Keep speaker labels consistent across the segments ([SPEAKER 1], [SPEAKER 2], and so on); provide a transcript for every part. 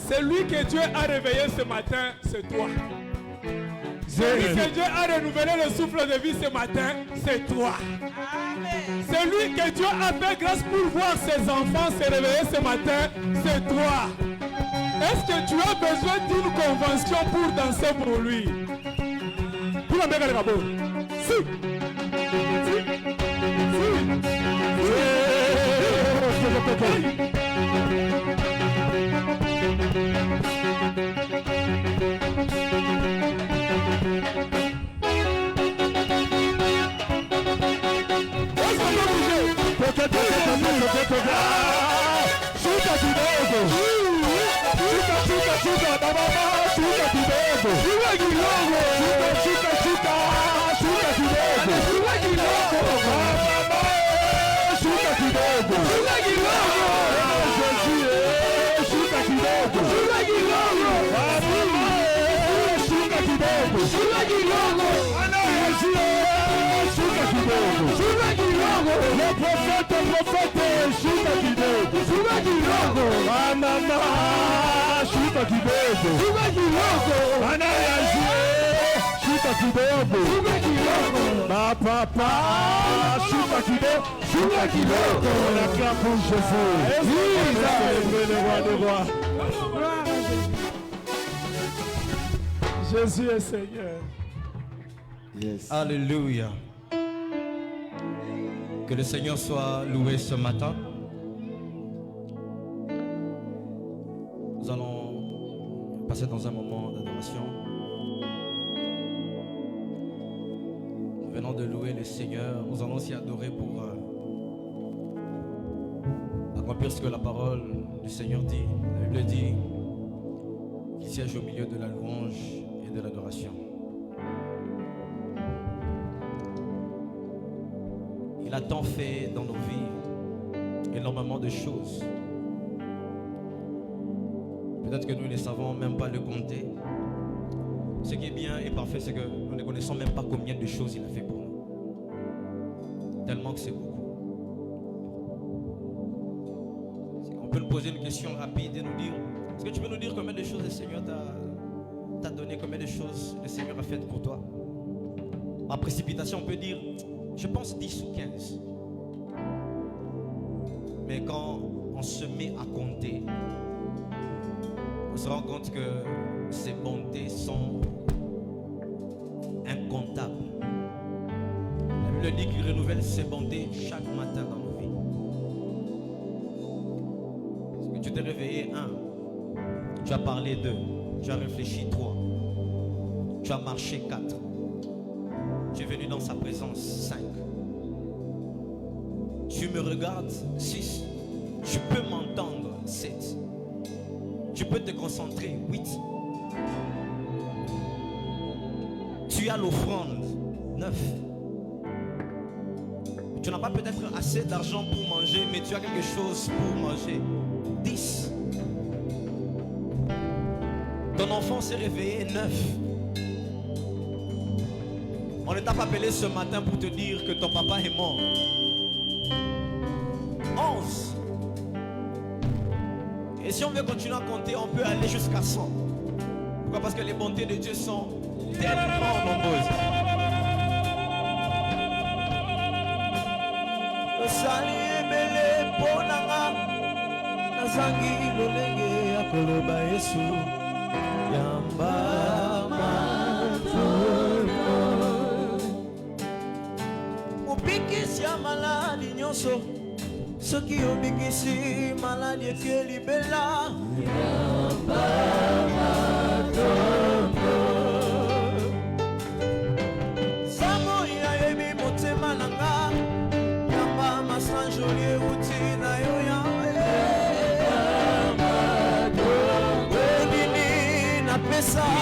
[SPEAKER 1] Celui que Dieu a réveillé ce matin, c'est toi. Celui que Dieu a renouvelé le souffle de vie ce matin, c'est toi. Celui que Dieu a fait grâce pour voir ses enfants se réveiller ce matin, c'est toi. Est-ce que tu as besoin d'une convention pour danser pour lui? Pour la mère de Rabo. Si. Jésus est Seigneur.
[SPEAKER 2] Yes. Alléluia. Que le Seigneur soit loué ce matin. Nous allons passer dans un moment d'adoration. Nous venons de louer le Seigneur. Nous allons aussi adorer pour accomplir ce que la parole du Seigneur dit. La Bible dit qu'il siège au milieu de la louange et de l'adoration. Il a tant fait dans nos vies, énormément de choses. Peut-être que nous ne savons même pas le compter. Ce qui est bien et parfait, c'est que nous ne connaissons même pas combien de choses il a fait pour nous. Tellement que c'est beaucoup. On peut nous poser une question rapide et nous dire, est-ce que tu peux nous dire combien de choses le Seigneur t'a donné, combien de choses le Seigneur a fait pour toi? En précipitation, on peut dire, je pense 10 ou 15. Mais quand on se met à compter, on se rend compte que ses bontés sont incomptables. La Bible dit qu'il renouvelle ses bontés chaque matin dans nos vies. Est-ce que tu t'es réveillé 1, tu as parlé 2, tu as réfléchi 3, tu as marché 4, tu es venu dans sa présence 5. Tu me regardes 6. Tu peux m'entendre 7. Tu peux te concentrer 8. Tu as l'offrande 9. Tu n'as pas peut-être assez d'argent pour manger, mais tu as quelque chose pour manger 10. Ton enfant s'est réveillé 9. On ne t'a pas appelé ce matin pour te dire que ton papa est mort. 11. Et si on veut continuer à compter, on peut aller jusqu'à 100. Pourquoi? Parce que les bontés de Dieu sont tellement nombreuses. Maladi nyonso soki obikisi maladi ekelibela samo yayebi motema nanga yamba masanjoli euti na yo yawe edini na
[SPEAKER 3] pesa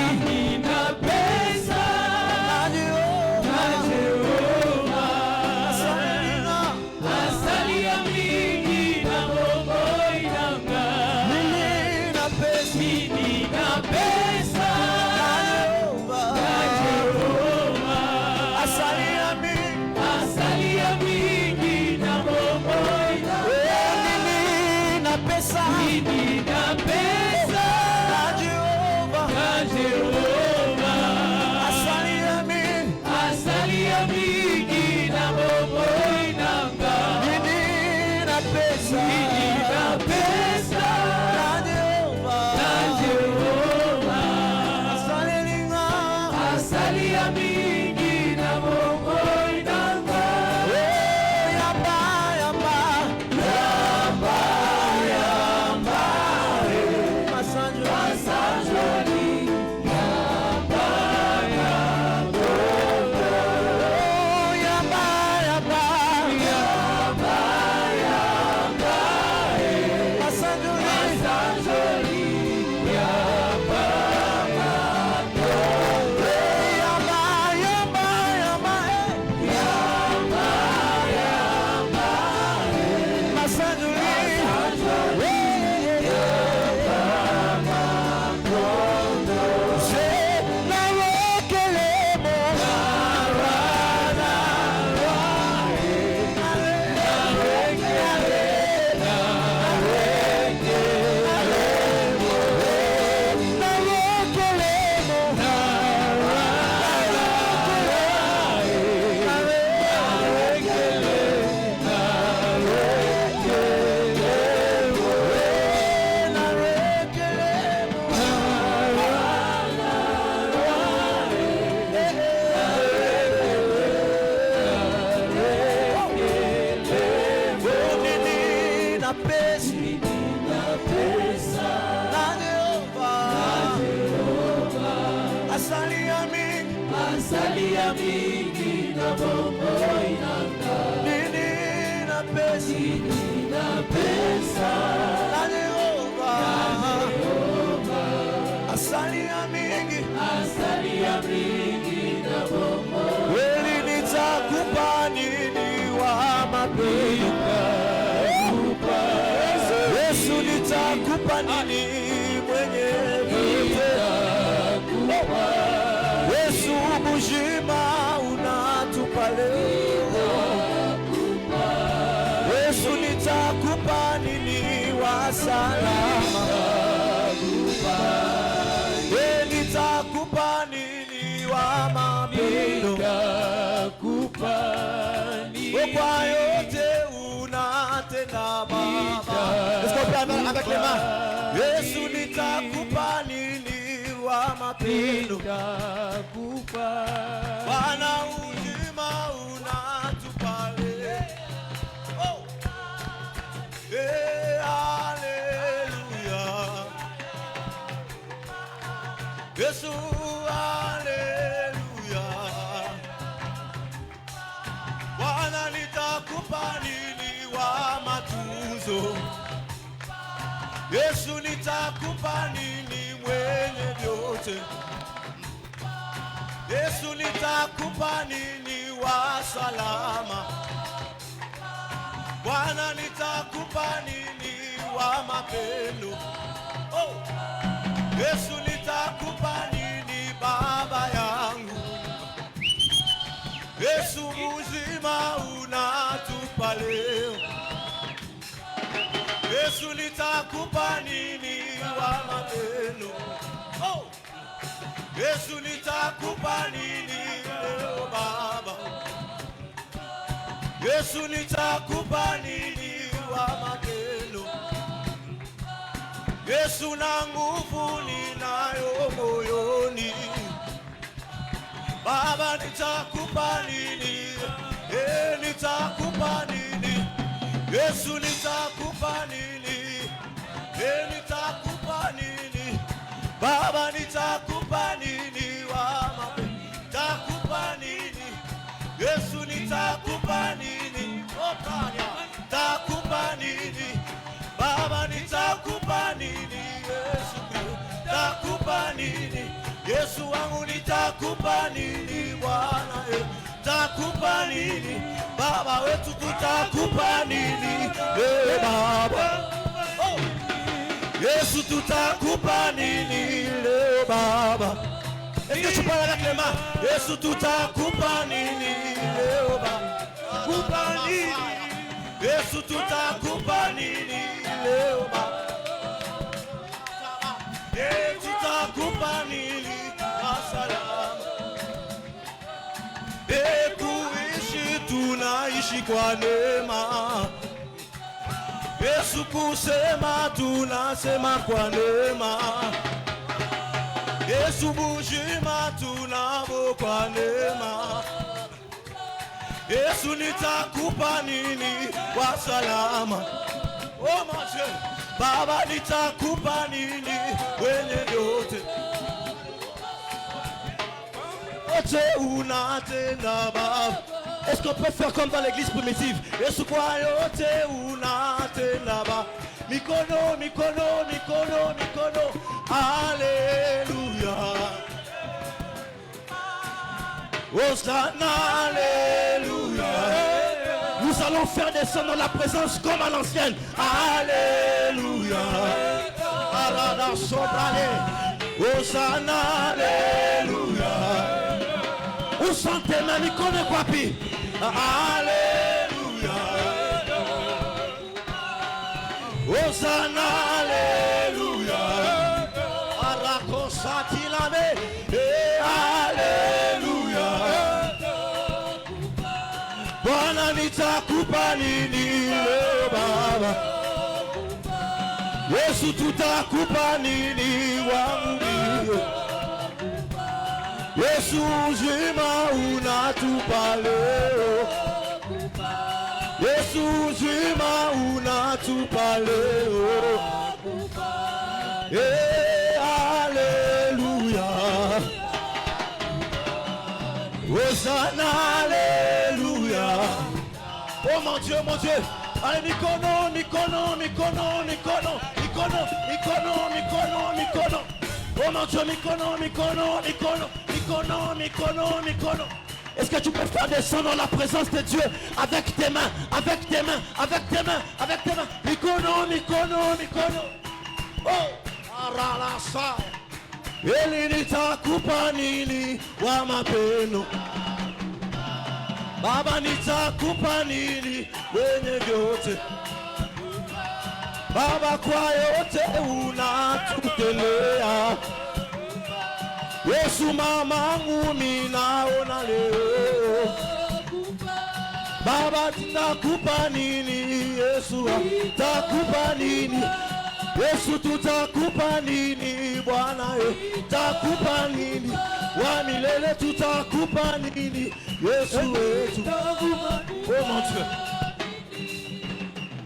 [SPEAKER 3] Yesu nitakupa nini mwenye Yesu uzima unatupa leo. Yesu nitakupa nini wa salama. Nitakupa nini wa mapendo. Kwa yote unatenda Baba. Est-ce qu'on peut avec les mains? Yesu nitakupa nini wa mapendo. Bwana uzima unatupa leo. Oh. Haleluya. Yesu haleluya. Bwana nitakupa nini wa matunzo. Yesu nitakupa nini mwenye vyote. Yesu nitakupa nini wa salama. Bwana nitakupa nini wa mapendo. Oh. Yesu nitakupa nini Baba yangu. Yesu uzima unatupa leo. Yesu nitakupa nini wa mapendo. Oh. Yesu nitakupa nini leo Baba. Yesu nitakupa nini wa mapendo. Yesu na nguvu ninayo moyoni. Baba nitakupa nini? Nitakupa nini? Yesu nitakupa nini? Nitakupa nini? Baba nitakupa nini wa mapendo? Nitakupa nini? Yesu nitakupa nini? Nitakupa nini? Baba nitakupa nini? Yesu nitakupa nini? Yesu wangu nitakupa nini Bwana? Takupa nini? Baba wetu tutakupa nini? Baba. Oh. Yesu tutakupa nini leo Baba? Est-ce que tu parles avec les mains? Yesu tutakupa nini leo Baba? Kupa nini? Yesu tutakupa nini leo Baba? Tutakupa nini salama? Kuishi tunaishi kwa neema. Yesu kusema tunasema kwa neema. Yesu bujima tunavo kwa neema. Yesu nitakupa nini kwa salama? Oh mon Dieu, Baba nitakupa nini wenye yote? Ote unatenda Baba. Est-ce qu'on peut faire comme dans l'église primitive? Yesu kwa yote unatenda Baba. Mikono, mikono, mikono, mikono. Alléluia. Hosanna, alléluia. Nous allons faire descendre la présence comme à l'ancienne. Alléluia. Alada sobrale. Hosanna, alléluia. Où sont tes mains? Mikono quoi pi? Alléluia. Hosanna, alléluia. Arakosati lame. Alléluia. Bwana nitakupa nini leo Baba? Yesu tutakupa nini wangu? Yesu uzima unatupa leo. Yesu uzima unatupa leo. Alléluia. Hosanna, alléluia. Oh mon Dieu, mon Dieu. Allez, Mikono, Mikono, Mikono, Mikono, Mikono, Mikono, Mikono, Mikono. Oh mon Dieu, Mikono, Mikono, Mikono, Mikono, Mikono, Mikono. Est-ce que tu peux faire descendre la présence de Dieu avec tes mains, avec tes mains, avec tes mains, avec tes mains? Mikono, Mikono, Mikono. Oh, aralasa. Eli nitakupa nini wa mapendo? Baba nitakupa nini wenye vyote? Baba kwa yote unatutelea. Yesu mamangu minaona leo. Baba tutakupa nini Yesu? Tutakupa nini? Yesu tutakupa nini Bwana? Tutakupa nini? Wa milele tutakupa nini Yesu wetu? Oh mon Dieu.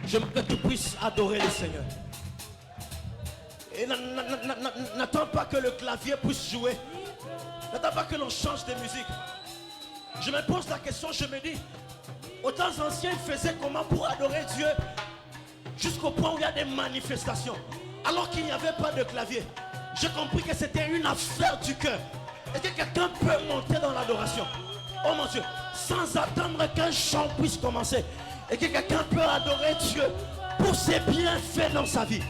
[SPEAKER 3] J'aimerais que tu puisses adorer le Seigneur. Et n'attends pas que le clavier puisse jouer. N'attends pas que l'on change de musique. Je me pose la question, je me dis, aux temps anciens, ils faisaient comment pour adorer Dieu jusqu'au point où il y a des manifestations, alors qu'il n'y avait pas de clavier. J'ai compris que c'était une affaire du cœur. Est-ce que quelqu'un peut monter dans l'adoration? Oh mon Dieu, sans attendre qu'un chant puisse commencer. Et que quelqu'un peut adorer Dieu pour ses bienfaits dans sa vie.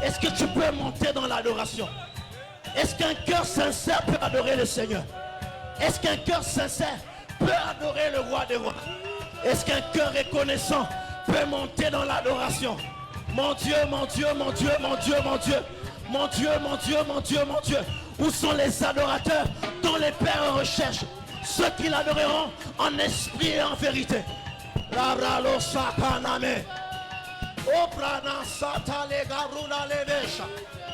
[SPEAKER 3] Est-ce que tu peux monter dans l'adoration? Est-ce qu'un cœur sincère peut adorer le Seigneur? Est-ce qu'un cœur sincère peut adorer le roi des rois? Est-ce qu'un cœur reconnaissant peut monter dans l'adoration? Mon Dieu, mon Dieu, mon Dieu, mon Dieu, mon Dieu. Mon Dieu, mon Dieu, mon Dieu, mon Dieu. Où sont les adorateurs dont les pères recherchent? Ceux qui l'adoreront en esprit et en vérité.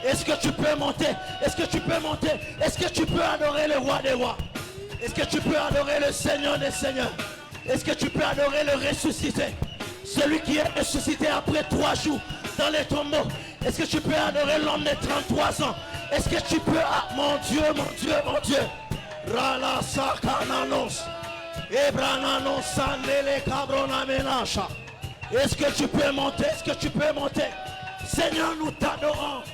[SPEAKER 3] Est-ce que tu peux monter? Est-ce que tu peux monter? Est-ce que tu peux adorer le roi des rois? Est-ce que tu peux adorer le Seigneur des seigneurs? Est-ce que tu peux adorer le ressuscité? Celui qui est ressuscité après 3 jours dans les tombeaux. Est-ce que tu peux adorer l'homme de 33 ans? Est-ce que tu peux... Ah, mon Dieu, mon Dieu, mon Dieu. Rala sakananos. Ebrananos sandele cabrona menacha. Est-ce que tu peux monter? Est-ce que tu peux monter? Seigneur, nous t'adorons.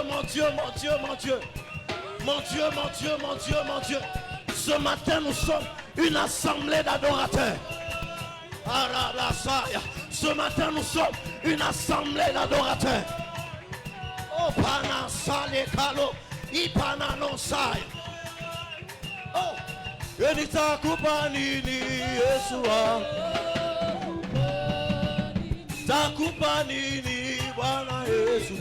[SPEAKER 3] mon Dieu, mon Dieu, mon Dieu. Mon Dieu, mon Dieu, mon Dieu, mon Dieu. Ce matin, nous sommes une assemblée d'adorateurs. Ce matin, nous sommes une assemblée d'adorateurs. Oh, panasale kalo, ipananosai. Oh, nitakupa nini Yeshua? Takupa nini Bwana Yesu?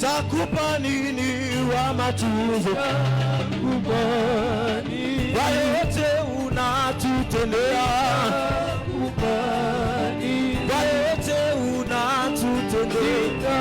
[SPEAKER 3] Takupa nini wa matunzo? Kwa yote unatutendea, kwa yote unatutendea.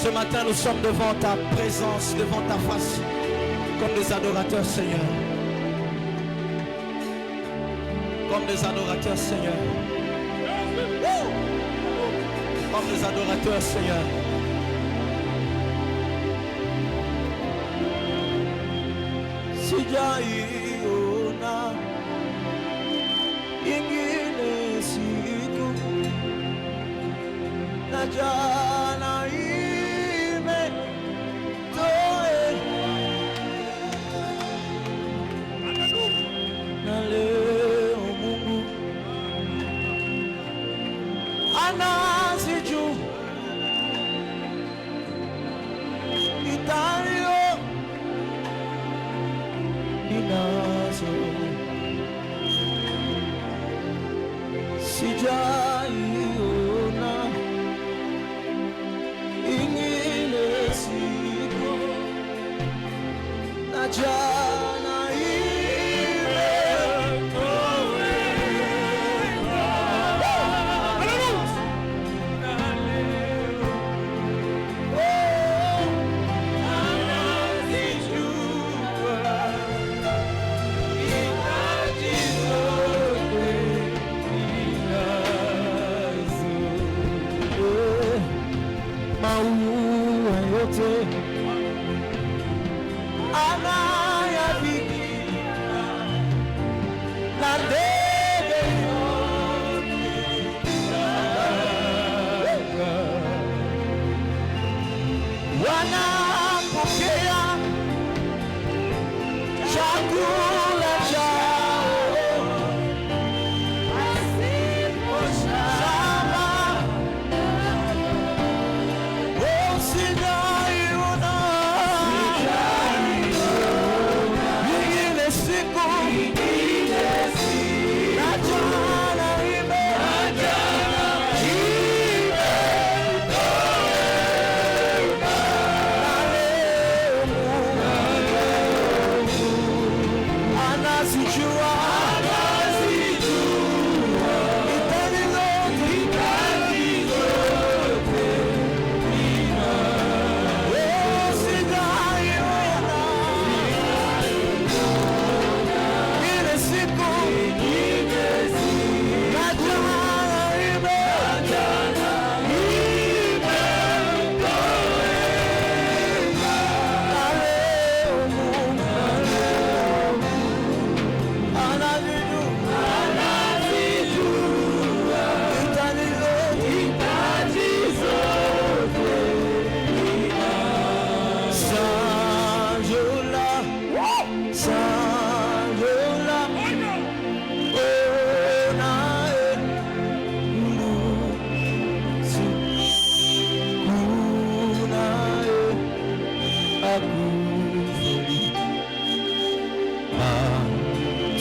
[SPEAKER 3] Ce matin, nous sommes devant ta présence, devant ta face, comme des adorateurs, Seigneur. Comme des adorateurs, Seigneur. Comme des adorateurs, Seigneur. Sijaiona ingine siku na jana imetoe na leo Mungu anazijua itayo ninazo sijaiona ingine siku na jana imetoweka.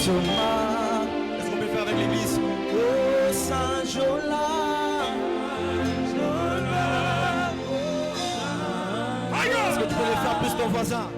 [SPEAKER 2] Est-ce qu'on peut le faire avec l'église?
[SPEAKER 3] Oh Saint-Jola,
[SPEAKER 2] Est-ce que tu peux le faire plus ton voisin?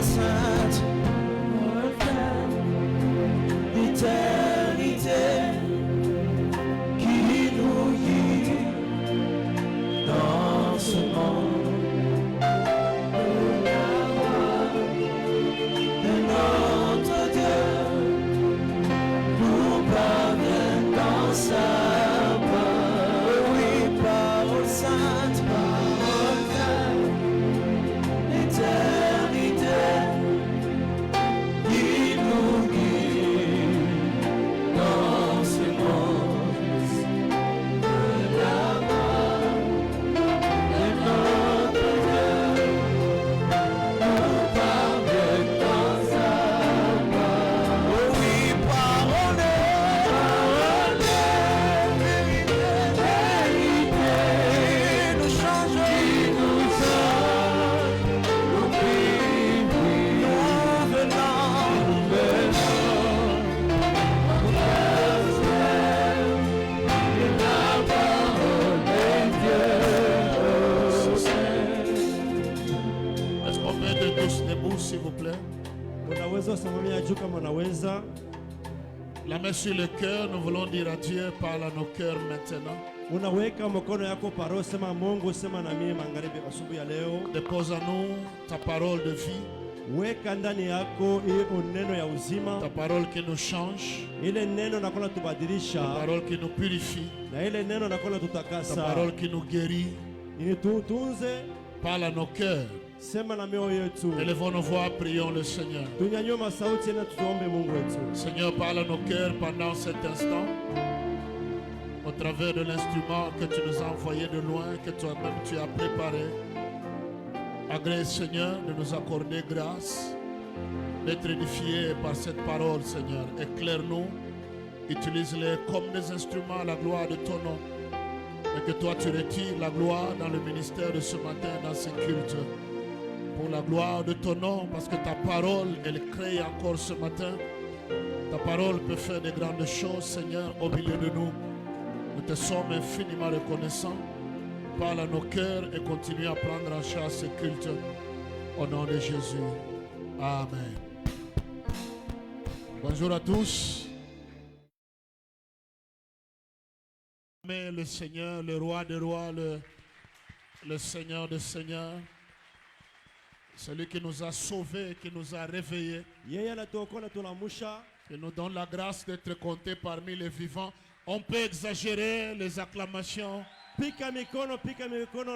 [SPEAKER 3] sainte, l'éternité qui nous guide dans ce monde. Et notre Dieu nous parvient dans sa parole. Oui, parole sainte, parole sainte, l'éternité qui nous guide dans ce monde. De la mort de notre Dieu nous parvient dans sa parole. Oh oui, parole, vérité, nous change, nous change, nous venons,
[SPEAKER 4] Est-ce qu'on peut être tous debout, s'il vous plaît?
[SPEAKER 5] Unaweza usimamia juu kama unaweza.
[SPEAKER 4] La main sur le cœur, nous voulons dire à Dieu, parle à nos cœurs maintenant.
[SPEAKER 5] Unaweka mkono yako paro, sema Mungu, sema na mimi magharibi asubuhi ya leo.
[SPEAKER 4] Dépose à nous ta parole de vie,
[SPEAKER 5] Weka ndani yako hiyo neno ya uzima,
[SPEAKER 4] ta parole qui nous change,
[SPEAKER 5] ile neno nakona
[SPEAKER 4] ta
[SPEAKER 5] tubadilisha,
[SPEAKER 4] parole qui nous purifie,
[SPEAKER 5] na ile neno nakona
[SPEAKER 4] ta
[SPEAKER 5] tutakasa,
[SPEAKER 4] parole qui nous guérit.
[SPEAKER 5] ili tutunze.
[SPEAKER 4] Parle à nos cœurs.
[SPEAKER 5] Sema na mioyo yetu.
[SPEAKER 4] Élevons nos voix, prions le Seigneur.
[SPEAKER 5] Tunyanyue masauti na tuombe Mungu wetu.
[SPEAKER 4] Seigneur, parle à nos cœurs pendant cet instant, au travers de l'instrument que tu nous as envoyé de loin, que toi-même tu as préparé. Agrée, Seigneur, de nous accorder grâce, d'être édifiés par cette parole, Seigneur. Éclaire-nous, utilise-les comme des instruments à la gloire de ton nom. Et que toi, tu retires la gloire dans le ministère de ce matin, dans ces cultes. Pour la gloire de ton nom, parce que ta parole, elle crée encore ce matin. Ta parole peut faire de grandes choses, Seigneur, au milieu de nous. Nous te sommes infiniment reconnaissants. Parle à nos cœurs et continue à prendre en charge ce culte. Au nom de Jésus. Amen. Bonjour à tous. Mais le Seigneur, le roi des rois, le Seigneur des seigneurs, celui qui nous a sauvés, qui nous a réveillés,
[SPEAKER 5] Yeye anatuokoa na tunamusha.
[SPEAKER 4] qui nous donne la grâce d'être comptés parmi les vivants. On peut exagérer les acclamations
[SPEAKER 5] Pika mikono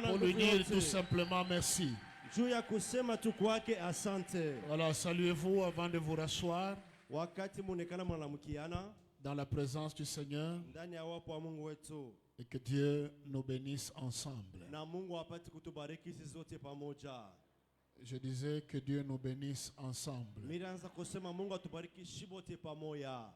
[SPEAKER 5] na
[SPEAKER 4] pour lui
[SPEAKER 5] nguvu
[SPEAKER 4] dire tout
[SPEAKER 5] yote.
[SPEAKER 4] simplement merci.
[SPEAKER 5] Juu ya kusema tu kwake asante.
[SPEAKER 4] Voilà, saluez-vous avant de vous rasseoir
[SPEAKER 5] Wakati muonekana mwanamkiana
[SPEAKER 4] dans la présence du Seigneur
[SPEAKER 5] ndani ya wapo wa Mungu wetu,
[SPEAKER 4] et que Dieu nous bénisse ensemble.
[SPEAKER 5] na Mungu apate kutubariki sisi zote pamoja.
[SPEAKER 4] Je disais que Dieu nous bénisse ensemble.
[SPEAKER 5] Nilianza kusema Mungu atubariki shibote pamoja.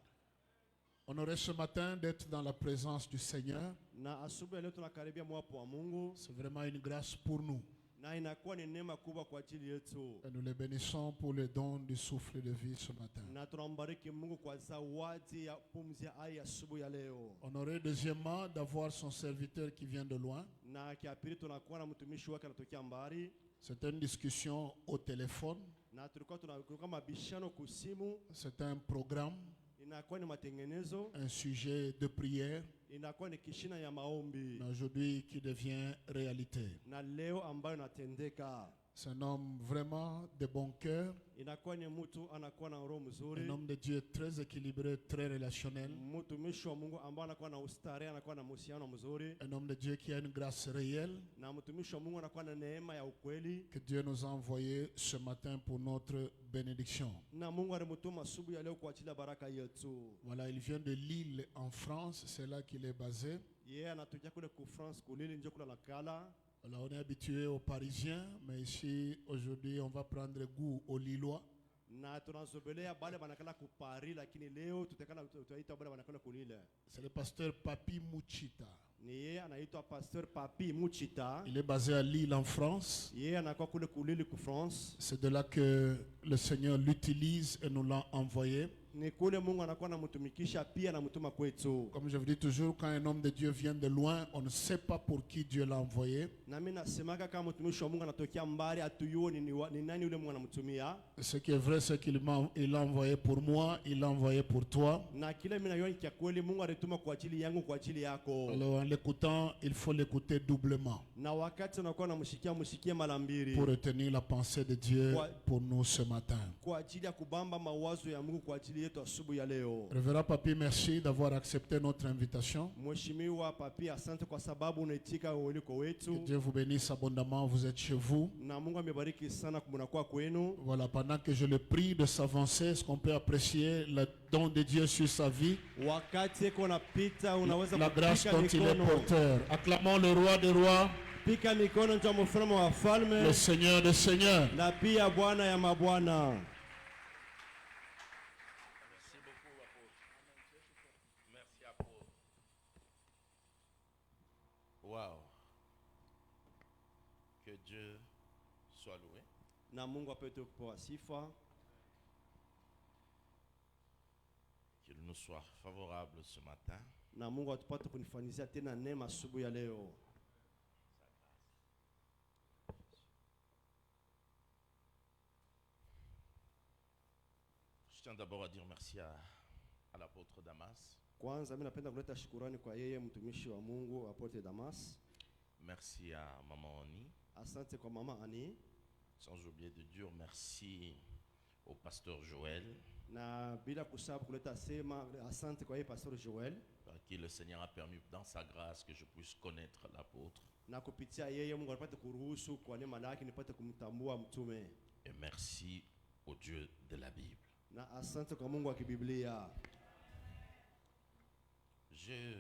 [SPEAKER 4] On aurait ce matin d'être dans la présence du Seigneur.
[SPEAKER 5] Na asubuhi leo tunakaribia mwapo wa Mungu,
[SPEAKER 4] C'est vraiment une grâce pour nous.
[SPEAKER 5] na inakuwa ni neema kubwa kwa ajili yetu.
[SPEAKER 4] Et nous les bénissons pour le don du souffle de vie ce matin.
[SPEAKER 5] Na tunambariki Mungu kwa zawadi ya pumzi ya hai asubuhi ya leo.
[SPEAKER 4] On aurait deuxièmement d'avoir son serviteur qui vient de loin.
[SPEAKER 5] Na kiapili tunakuwa na mtumishi wake anatokea mbali,
[SPEAKER 4] C'est une discussion au téléphone.
[SPEAKER 5] na tulikuwa tunakuwa mabishano kusimu.
[SPEAKER 4] C'est un programme,
[SPEAKER 5] Inakuwa ni matengenezo,
[SPEAKER 4] un sujet de prière.
[SPEAKER 5] inakuwa ni kishina ya maombi,
[SPEAKER 4] Mais aujourd'hui qui devient réalité.
[SPEAKER 5] na leo ambayo inatendeka.
[SPEAKER 4] C'est un homme vraiment de bon cœur,
[SPEAKER 5] Inakuwa ni mtu anakuwa na roho
[SPEAKER 4] un
[SPEAKER 5] mzuri,
[SPEAKER 4] homme de Dieu très équilibré, très relationnel,
[SPEAKER 5] mtumishi wa Mungu ambaye anakuwa na ustare, anakuwa na mahusiano mzuri,
[SPEAKER 4] un homme de Dieu qui a une grâce réelle
[SPEAKER 5] na mtumishi wa Mungu anakuwa na neema ya ukweli,
[SPEAKER 4] que Dieu nous a envoyé ce matin pour notre bénédiction.
[SPEAKER 5] na Mungu alimtuma asubuhi ya leo kwa ajili ya baraka yetu.
[SPEAKER 4] Voilà, il vient de Lille en France, c'est là qu'il est basé.
[SPEAKER 5] Yeye anatokea kule ku France kulili nje kula nakala.
[SPEAKER 4] Voilà, on est habitué aux Parisiens, mais ici, aujourd'hui, on va prendre goût aux Lillois.
[SPEAKER 5] Na tunazobelea bale banakala ku Paris, lakini leo tutaita bale banakala kulile.
[SPEAKER 4] C'est le pasteur Papi Muchita.
[SPEAKER 5] Ni yeye anaitwa Pasteur Papi Muchita.
[SPEAKER 4] Il est basé à Lille en France.
[SPEAKER 5] Yeye anakuwa kule kulili ku France.
[SPEAKER 4] C'est de là que le Seigneur l'utilise et nous l'a envoyé.
[SPEAKER 5] ni kule Mungu anakuwa anamtumikisha pia anamtuma kwetu.
[SPEAKER 4] Comme je vous dis toujours, quand un homme de Dieu vient de loin, on ne sait pas pour qui Dieu l'a envoyé.
[SPEAKER 5] Na mimi nasemaka kama mtumishi wa Mungu anatokea mbali atuyuoni ni nani yule Mungu anamtumia.
[SPEAKER 4] Ce qui est vrai, c'est qu'il l'a envoyé pour moi, il l'a envoyé pour toi.
[SPEAKER 5] Na kile mimi naona kia kweli Mungu alituma kwa ajili yangu kwa ajili yako.
[SPEAKER 4] Alors en l'écoutant, il faut l'écouter doublement
[SPEAKER 5] Na wakati unakuwa unamshikia mara mbili.
[SPEAKER 4] pour retenir la pensée de Dieu pour nous ce matin.
[SPEAKER 5] Kwa ajili ya kubamba mawazo ya Mungu kwa ajili yetu asubuhi ya leo.
[SPEAKER 4] Révérend Papi, merci d'avoir accepté notre invitation.
[SPEAKER 5] Mheshimiwa Papi, asante kwa sababu unaitika ualiko
[SPEAKER 4] Que
[SPEAKER 5] wetu.
[SPEAKER 4] Dieu vous bénisse abondamment, vous êtes chez vous.
[SPEAKER 5] Na Mungu amebariki sana kumnakuwa kwenu.
[SPEAKER 4] Voilà, pendant que je le prie de s'avancer, est-ce qu'on peut apprécier le don de Dieu sur sa vie?
[SPEAKER 5] Wakati eko napita unaweza
[SPEAKER 4] La grâce
[SPEAKER 5] kupika
[SPEAKER 4] dont il est
[SPEAKER 5] mikono.
[SPEAKER 4] porteur. Acclamons le roi des rois,
[SPEAKER 5] Pika mikono ndio mfalme wa falme
[SPEAKER 4] le Seigneur des seigneurs.
[SPEAKER 5] na pia Bwana ya mabwana.
[SPEAKER 2] Merci beaucoup, apôtre. Merci, apôtre. Wow. Que Dieu soit loué.
[SPEAKER 5] Na Mungu apete kupewa sifa.
[SPEAKER 2] Qu'il nous soit favorable ce matin.
[SPEAKER 5] Na Mungu atupate kunifanyizia tena neema asubuhi ya leo.
[SPEAKER 2] Je tiens d'abord à dire merci à l'apôtre Damas.
[SPEAKER 5] Kwanza mimi napenda kuleta shukrani kwa yeye mtumishi wa Mungu Apotre Damas.
[SPEAKER 2] Merci à Maman Oni.
[SPEAKER 5] Asante kwa mama Ani.
[SPEAKER 2] Sans oublier de dire merci au pasteur Joël,
[SPEAKER 5] Na bila kusahau kuleta sema asante kwa yeye Pastor Joel.
[SPEAKER 2] par qui le Seigneur a permis dans sa grâce que je puisse connaître l'apôtre.
[SPEAKER 5] Na kupitia yeye Mungu anapata kuruhusu kwa neema yake nipate kumtambua mtume.
[SPEAKER 2] Et merci au Dieu de la Bible.
[SPEAKER 5] Na asante kwa Mungu wa kibiblia.
[SPEAKER 2] J'ai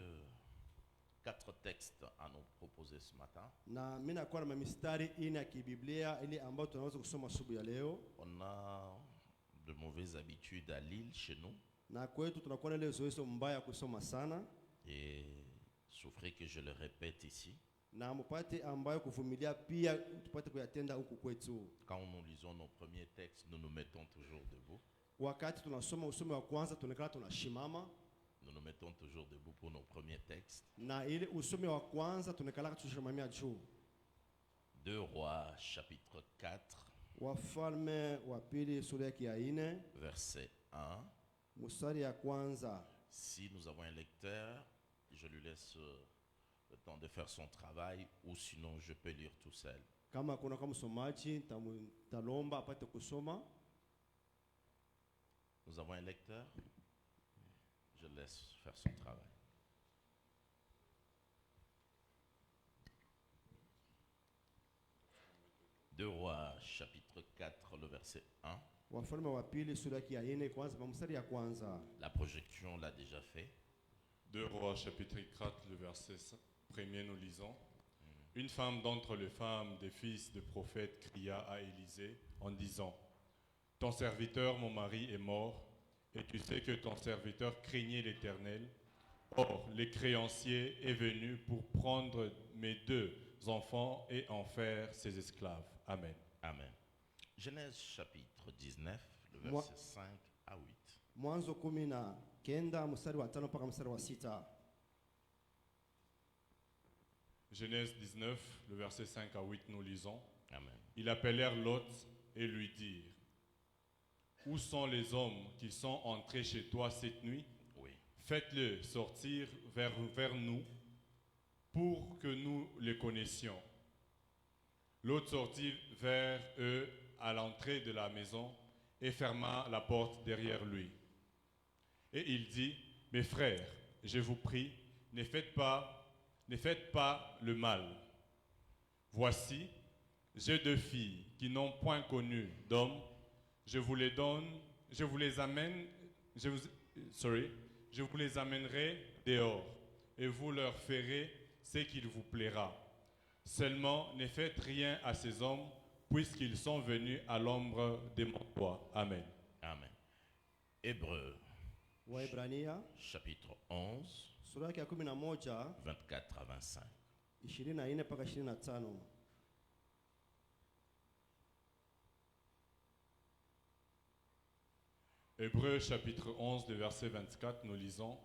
[SPEAKER 2] 4 textes à nous proposer ce matin.
[SPEAKER 5] Na mimi nakuwa na mistari ine ya kibiblia ili ambayo tunaweza kusoma asubuhi ya leo.
[SPEAKER 2] On a de mauvaises habitudes à Lille chez nous.
[SPEAKER 5] Na kwetu tunakuwa na ile zoezi mbaya kusoma sana.
[SPEAKER 2] Et souffrez que je le répète ici.
[SPEAKER 5] Na mpate ambayo kuvumilia pia tupate kuyatenda huku kwetu.
[SPEAKER 2] Quand nous lisons nos premiers textes, nous nous mettons toujours debout.
[SPEAKER 5] Wakati tunasoma usome wa kwanza tunakaa tunashimama.
[SPEAKER 2] Nous nous mettons toujours debout pour nos premiers textes.
[SPEAKER 5] Na ile usome wa kwanza tunakaa tushimamia juu.
[SPEAKER 2] 2 Rois chapitre 4
[SPEAKER 5] Wafalme wa pili sura ya 4
[SPEAKER 2] verset 1.
[SPEAKER 5] mstari ya kwanza.
[SPEAKER 2] Si nous avons un lecteur, je lui laisse le temps de faire son travail, ou sinon je peux lire tout seul.
[SPEAKER 5] Kama kuna kama msomaji talomba apate kusoma.
[SPEAKER 2] Nous avons un lecteur, je laisse faire son travail. Deux Rois chapitre 4, le verset 1.
[SPEAKER 5] Wafalme wa pili sura ya 4 kwanza mstari ya kwanza.
[SPEAKER 2] La projection l'a déjà fait.
[SPEAKER 6] 2 Rois chapitre 4, le verset 1er, nous lisons. Une femme d'entre les femmes des fils de prophètes cria à Élisée en disant: Ton serviteur, mon mari, est mort, et tu sais que ton serviteur craignait l'Éternel. Or, le créancier est venu pour prendre mes 2 enfants et en faire ses esclaves. Amen.
[SPEAKER 2] Amen. Genèse chapitre 19, le verset 5 à 8.
[SPEAKER 5] Mwanzo 19 mstari wa 5 mpaka mstari wa 6.
[SPEAKER 6] Genèse 19, le verset 5 à 8, nous lisons.
[SPEAKER 2] Amen.
[SPEAKER 6] Ils appelèrent Lot et lui dirent: Où sont les hommes qui sont entrés chez toi cette nuit?
[SPEAKER 2] Oui.
[SPEAKER 6] Faites-le sortir vers nous pour que nous les connaissions. Lot sortit vers eux à l'entrée de la maison et ferma la porte derrière lui. Et il dit: Mes frères, je vous prie, ne faites pas le mal. Voici, j'ai 2 filles qui n'ont point connu d'homme. Je vous les amènerai dehors, et vous leur ferez ce qu'il vous plaira. Seulement, ne faites rien à ces hommes, puisqu'ils sont venus à l'ombre de mon toit. Amen.
[SPEAKER 2] Amen. Hébreux
[SPEAKER 5] Waebrania
[SPEAKER 2] chapitre 11,
[SPEAKER 5] sura ya 11
[SPEAKER 2] 24 à 25.
[SPEAKER 5] 24 mpaka 25.
[SPEAKER 6] Hébreux chapitre 11, le verset 24, nous lisons.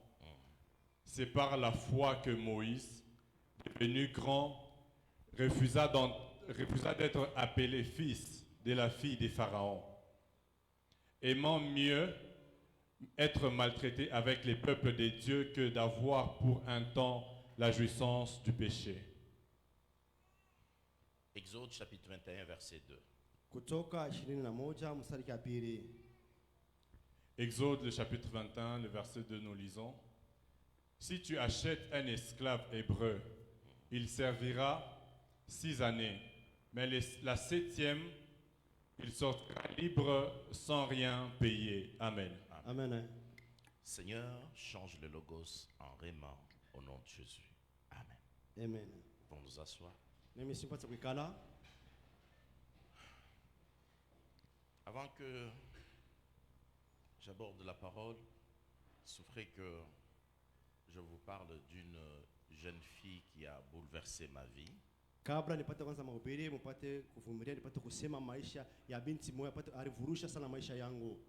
[SPEAKER 6] C'est par la foi que Moïse, devenu grand, refusa d'être appelé fils de la fille des pharaons, aimant mieux être maltraité avec les peuples des dieux que d'avoir pour un temps la jouissance du péché.
[SPEAKER 7] Exode chapitre 21 verset 2.
[SPEAKER 5] Kutoka 21 mstari wa pili.
[SPEAKER 6] Exode le chapitre 21, le verset 2, nous lisons. Si tu achètes un esclave hébreu, il servira 6 années, mais la 7e, il sortira libre sans rien payer. Amen.
[SPEAKER 5] Amen.
[SPEAKER 7] Seigneur, change le logos en réma au nom de Jésus. Amen.
[SPEAKER 5] Amen.
[SPEAKER 7] Pour nous asseoir.
[SPEAKER 5] Mimi simpata kuikala.
[SPEAKER 7] Avant que j'aborde la parole, souffrez que je vous parle d'une jeune fille qui a bouleversé ma vie.
[SPEAKER 5] Kabla nipate kwanza mahubiri, mpate kuvumilia, nipate kusema maisha ya binti moja pate alivurusha sana maisha yangu.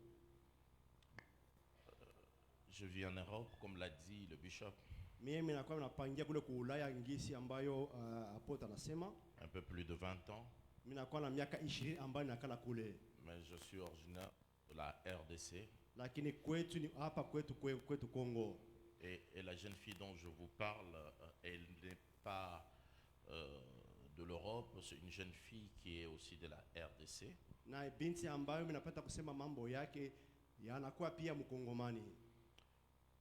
[SPEAKER 7] Je vis en Europe, comme l'a dit le bishop.
[SPEAKER 5] Mimi nakuwa napangia kule ku Ulaya ngisi ambayo apota anasema.
[SPEAKER 7] Un peu plus de 20 ans.
[SPEAKER 5] Mimi nakuwa na miaka 20 ambayo nakala kule.
[SPEAKER 7] Mais je suis originaire de la RDC.
[SPEAKER 5] Lakini kwetu ni hapa kwetu Congo.
[SPEAKER 7] Et la jeune fille dont je vous parle, elle n'est pas de l'Europe, c'est une jeune fille qui est aussi de la RDC.
[SPEAKER 5] Na binti ambayo mimi napata kusema mambo yake yanakuwa pia mkongomani.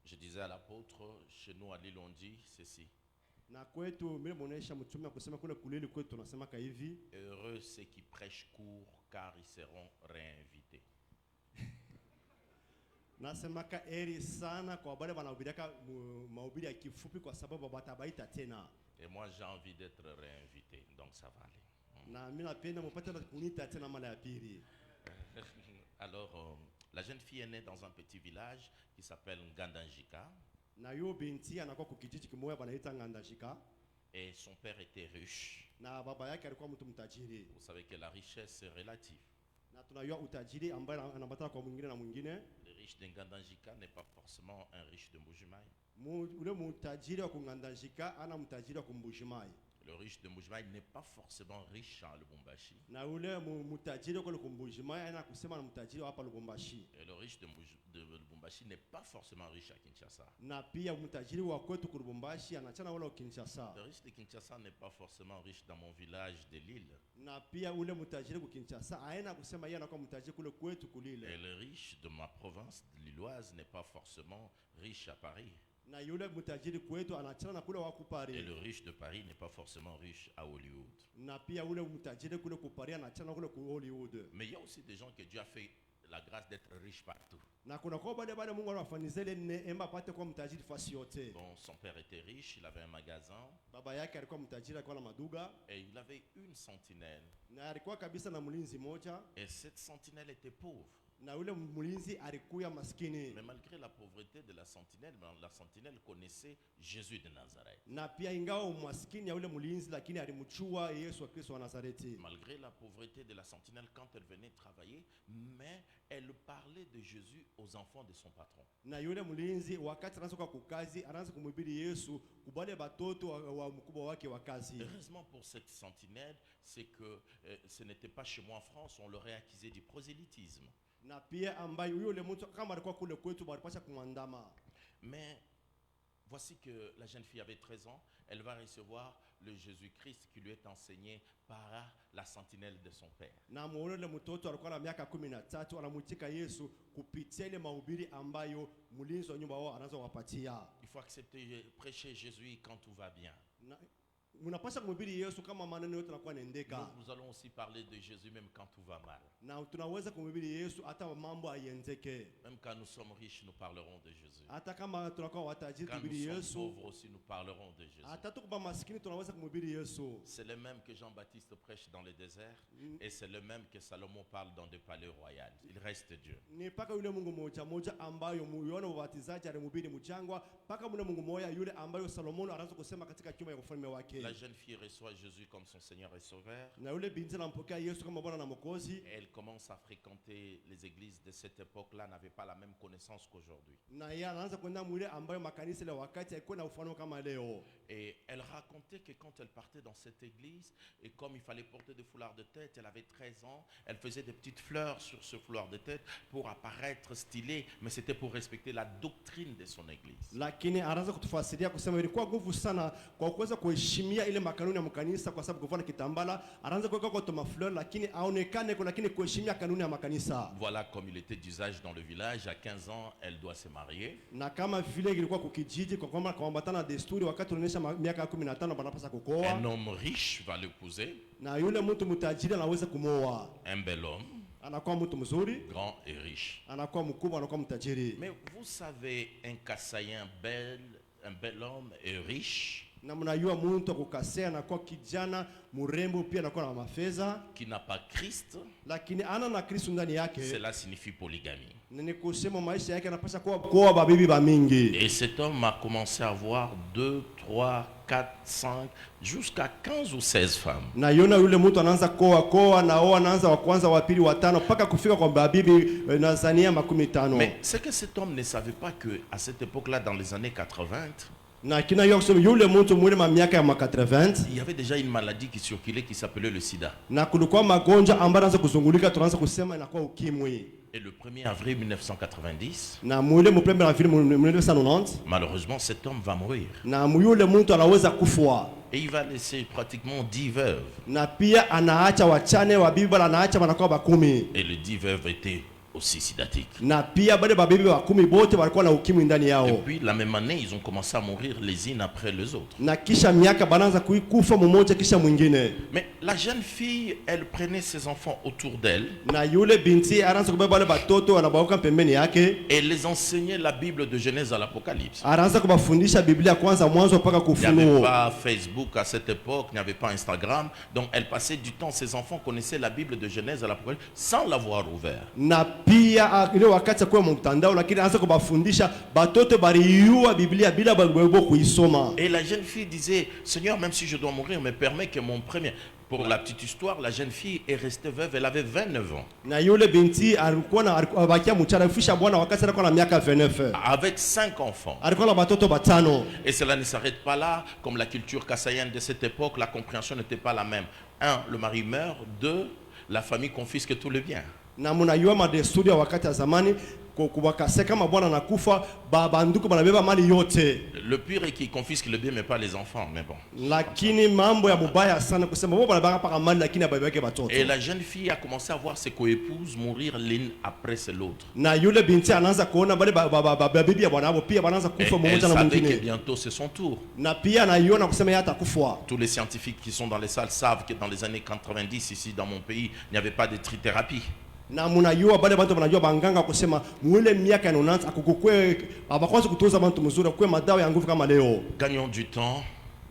[SPEAKER 7] Je disais à l'apôtre, chez nous à Lille on dit ceci.
[SPEAKER 5] Na kwetu mimi muonesha mtume kusema kule kuleli kwetu tunasema ka hivi.
[SPEAKER 7] Heureux ceux qui prêchent court car ils seront réinvités.
[SPEAKER 5] Nasemaka eri sana kwa wale wanahubiriaka mahubiri ya kifupi kwa sababu watabaita tena.
[SPEAKER 7] Et moi j'ai envie d'être réinvité, donc ça va aller.
[SPEAKER 5] Na mimi napenda mpate kunita tena mara ya pili.
[SPEAKER 7] Alors la jeune fille est née dans un petit village qui s'appelle Ngandanjika.
[SPEAKER 5] Na yo binti anakuwa kukijiji kimoja wanaita Ngandanjika.
[SPEAKER 7] Et son père était riche.
[SPEAKER 5] Na baba yake alikuwa mtu mtajiri.
[SPEAKER 7] Vous savez que la richesse est relative.
[SPEAKER 5] Na tunajua utajiri ambaye anabatana kwa mwingine na mwingine.
[SPEAKER 7] Le riche de Ngandanjika n'est pas forcément un riche de Mbujimai.
[SPEAKER 5] Ule mtajiri wa Ngandanjika ana mtajiri wa Mbujimai.
[SPEAKER 7] Le riche de Mbujimai n'est pas forcément riche en Lubumbashi.
[SPEAKER 5] Na ule mtajiri wa Mbujimai ana kusema na mtajiri hapa Lubumbashi.
[SPEAKER 7] Et le riche de Lubumbashi n'est pas forcément riche à Kinshasa.
[SPEAKER 5] Na pia mtajiri wa kwetu Lubumbashi anachana wala Kinshasa.
[SPEAKER 7] Le riche de Kinshasa n'est pas forcément riche dans mon village de Lille.
[SPEAKER 5] Na pia ule mtajiri ku Kinshasa aina kusema yeye anakuwa mtajiri kule kwetu kulile.
[SPEAKER 7] Et le riche de ma province lilloise n'est pas forcément riche à Paris.
[SPEAKER 5] Na yule mtajiri kwetu anachana na kule wa Paris.
[SPEAKER 7] Et le riche de Paris n'est pas forcément riche à Hollywood.
[SPEAKER 5] Na pia ule mtajiri kule ku Paris anachana kule ku Hollywood.
[SPEAKER 7] Mais il y a aussi des gens que Dieu a fait la grâce d'être riche partout.
[SPEAKER 5] Na kuna kwa bale Mungu anawafanizele neema pate kwa mtajiri fasi yote.
[SPEAKER 7] Bon, son père était riche, il avait un magasin.
[SPEAKER 5] Baba yake alikuwa mtajiri, alikuwa na maduga.
[SPEAKER 7] Et il avait une sentinelle.
[SPEAKER 5] Na alikuwa kabisa na mlinzi moja.
[SPEAKER 7] Et cette sentinelle était pauvre.
[SPEAKER 5] Na ule mlinzi alikuwa maskini.
[SPEAKER 7] Mais malgré la pauvreté de la sentinelle connaissait Jésus de Nazareth.
[SPEAKER 5] Na pia ingawa umaskini ya ule mlinzi lakini alimchua Yesu Kristo wa Nazareti.
[SPEAKER 7] Malgré la pauvreté de la sentinelle quand elle venait travailler, mais elle parlait de Jésus aux enfants de son patron.
[SPEAKER 5] Na yule mlinzi wakati anaanza kwa kukazi anaanza kumhubiri Yesu kubale batoto wa mkubwa wake wa kazi.
[SPEAKER 7] Heureusement pour cette sentinelle, c'est que ce n'était pas chez moi en France, on l'aurait accusé du prosélytisme.
[SPEAKER 5] Na pia ambaye yule mtu kama alikuwa kule kwetu walipasha kumwandama.
[SPEAKER 7] Mais voici que la jeune fille avait 13 ans, elle va recevoir le Jésus-Christ qui lui est enseigné par la sentinelle de son père.
[SPEAKER 5] Na muone mtoto alikuwa na miaka 13 anamutika Yesu kupitia ile mahubiri ambayo mlinzi wa nyumba wao anaanza kuwapatia.
[SPEAKER 7] Il faut accepter prêcher Jésus quand tout va bien.
[SPEAKER 5] Munapasha kumhubiri Yesu kama maneno yote yanakuwa yanaendeka.
[SPEAKER 7] Nous allons aussi parler de Jésus même quand tout va mal.
[SPEAKER 5] Na tunaweza kumhubiri Yesu hata mambo hayenzeke.
[SPEAKER 7] Même quand nous sommes riches, nous parlerons de Jésus.
[SPEAKER 5] Hata kama tunakuwa watajiri
[SPEAKER 7] Quand
[SPEAKER 5] tuhubiri
[SPEAKER 7] nous
[SPEAKER 5] Yesu.
[SPEAKER 7] sommes pauvres aussi, nous parlerons de Jésus.
[SPEAKER 5] Hata tukuba maskini tunaweza kumhubiri Yesu.
[SPEAKER 7] C'est le même que Jean-Baptiste prêche dans le désert et c'est le même que Salomon parle dans des palais royaux. Il reste Dieu.
[SPEAKER 5] Ni paka yule Mungu moja ambayo muiona ubatizaji alimhubiri mchangwa, paka mule Mungu moja yule ambayo Solomon anaanza kusema katika chumba ya ufalme wake.
[SPEAKER 7] La jeune fille reçoit Jésus comme son Seigneur et Sauveur.
[SPEAKER 5] na yule binti anampokea Yesu kama Bwana na Mwokozi,
[SPEAKER 7] Elle commence à fréquenter les églises de cette époque-là, n'avait pas la même connaissance qu'aujourd'hui.
[SPEAKER 5] na yeye anaanza kwenda mwile ambayo makanisa ile wakati haikuwa na ufahamu kama leo.
[SPEAKER 7] Et elle racontait que quand elle partait dans cette église, et comme il fallait porter des foulards de tête, elle avait 13 ans, elle faisait des petites fleurs sur ce foulard de tête pour apparaître stylée, mais c'était pour respecter la doctrine de son église.
[SPEAKER 5] Lakini anaanza kutufasiria kusema ilikuwa nguvu sana kwa kuweza kuheshimia ile makanuni ya mkanisa, kwa sababu kuvana kitambala anaanza kuweka kwa toma fleur, lakini aonekane kwa, lakini kuheshimia kanuni ya makanisa.
[SPEAKER 7] Voilà comme il était d'usage dans le village. À 15 ans, elle doit se marier.
[SPEAKER 5] Na kama vile ilikuwa kukijiji kwa kwamba kuambatana desturi, wakati unaonyesha miaka 15 banapasa kukoa.
[SPEAKER 7] Un homme riche va l'épouser.
[SPEAKER 5] Na yule mtu mtajiri anaweza kumoa.
[SPEAKER 7] Un bel homme.
[SPEAKER 5] Anakuwa mtu mzuri.
[SPEAKER 7] Grand et riche.
[SPEAKER 5] Anakuwa mkubwa, anakuwa mtajiri.
[SPEAKER 7] Mais vous savez, un Kassaïen un bel homme et riche,
[SPEAKER 5] na mnajua mtu akukasea anakuwa kijana mrembo, pia anakuwa na mafedha,
[SPEAKER 7] qui n'a pas Christ,
[SPEAKER 5] lakini ana na Kristo ndani yake.
[SPEAKER 7] Cela signifie polygamie.
[SPEAKER 5] Ni kusema maisha yake anapaswa kuwa babibi ba mingi.
[SPEAKER 7] Et cet homme a commencé à avoir 2, 3, 4, 5, jusqu'à 15 ou 16 femmes.
[SPEAKER 5] Na yona yule mtu anaanza koa naoa, anaanza wa kwanza, wa pili, wa tano, mpaka kufika kwa babibi na zania 15.
[SPEAKER 7] Mais c'est que cet homme ne savait pas que à cette époque-là, dans les années 80,
[SPEAKER 5] na kina yule mtu mwile ma miaka ya 80,
[SPEAKER 7] il y avait déjà une maladie qui circulait qui s'appelait le sida.
[SPEAKER 5] Na kulikuwa magonjwa ambayo anaanza kuzungulika, tunaanza kusema inakuwa ukimwi.
[SPEAKER 7] Et le 1er avril 1990,
[SPEAKER 5] na mwile mu 1er avril 1990,
[SPEAKER 7] malheureusement cet homme va mourir.
[SPEAKER 5] Na yule mtu anaweza kufwa.
[SPEAKER 7] Et il va laisser pratiquement 10 veuves.
[SPEAKER 5] Na pia anaacha wachane wa bibi, anaacha wanakuwa bakumi.
[SPEAKER 7] Et les 10 veuves étaient aussi sidatique.
[SPEAKER 5] Na pia bale babibi wa 10 bote walikuwa na ukimwi ndani yao.
[SPEAKER 7] Et puis la même année, ils ont commencé à mourir les unes après les autres.
[SPEAKER 5] Na kisha miaka banaanza kufa mmoja kisha mwingine.
[SPEAKER 7] Mais la jeune fille, elle prenait ses enfants autour d'elle.
[SPEAKER 5] Na yule binti anaanza kubeba wale batoto wanabauka pembeni yake.
[SPEAKER 7] Et les enseignait la Bible de Genèse à l'Apocalypse.
[SPEAKER 5] Anaanza kubafundisha Biblia kwanza mwanzo mpaka kufunuo.
[SPEAKER 7] Il n'y avait pas Facebook à cette époque, il n'y avait pas Instagram, donc elle passait du temps, ses enfants connaissaient la Bible de Genèse à l'Apocalypse sans l'avoir ouvert.
[SPEAKER 5] Na pia ile wakati kwa mtandao, lakini anaanza kubafundisha batoto baliua Biblia bila babo kuisoma.
[SPEAKER 7] Et la jeune fille disait, Seigneur, même si je dois mourir, me permet que mon premier... Pour la petite histoire, la jeune fille est restée veuve, elle avait 29 ans.
[SPEAKER 5] Na yule binti alikuwa na abakia mchana fisha bwana wakati alikuwa na miaka 29.
[SPEAKER 7] Avec 5 enfants.
[SPEAKER 5] Alikuwa na batoto batano.
[SPEAKER 7] Et cela ne s'arrête pas là, comme la culture kassaïenne de cette époque, la compréhension n'était pas la même. 1, le mari meurt. 2, la famille confisque tout le bien.
[SPEAKER 5] Na mnajua madesturi ya wakati ya zamani kubakase kama bwana nakufa banduku banabeba mali yote.
[SPEAKER 7] Le pire est qu'il confisque le bien mais pas les enfants, mais bon.
[SPEAKER 5] Lakini mambo ya mubaya sana kusema wao banabaka paka mali lakini ababeke batoto.
[SPEAKER 7] Et la jeune fille a commencé à voir ses coépouses mourir l'une après l'autre.
[SPEAKER 5] Na yule binti anaanza kuona bale babibi ya bwana wao pia wanaanza kufa mmoja na mwingine.
[SPEAKER 7] Et bientôt c'est son tour.
[SPEAKER 5] Na pia anaiona kusema yeye atakufa.
[SPEAKER 7] Tous les scientifiques qui sont dans les salles savent que dans les années 90 ici dans mon pays, il n'y avait pas de trithérapie.
[SPEAKER 5] Na mnajua bale bantu wanajua banganga kusema mwile miaka inaanza akukukwe abakwanza kutunza bantu mzuri kwa madawa ya nguvu kama leo.
[SPEAKER 7] Gagnons du temps.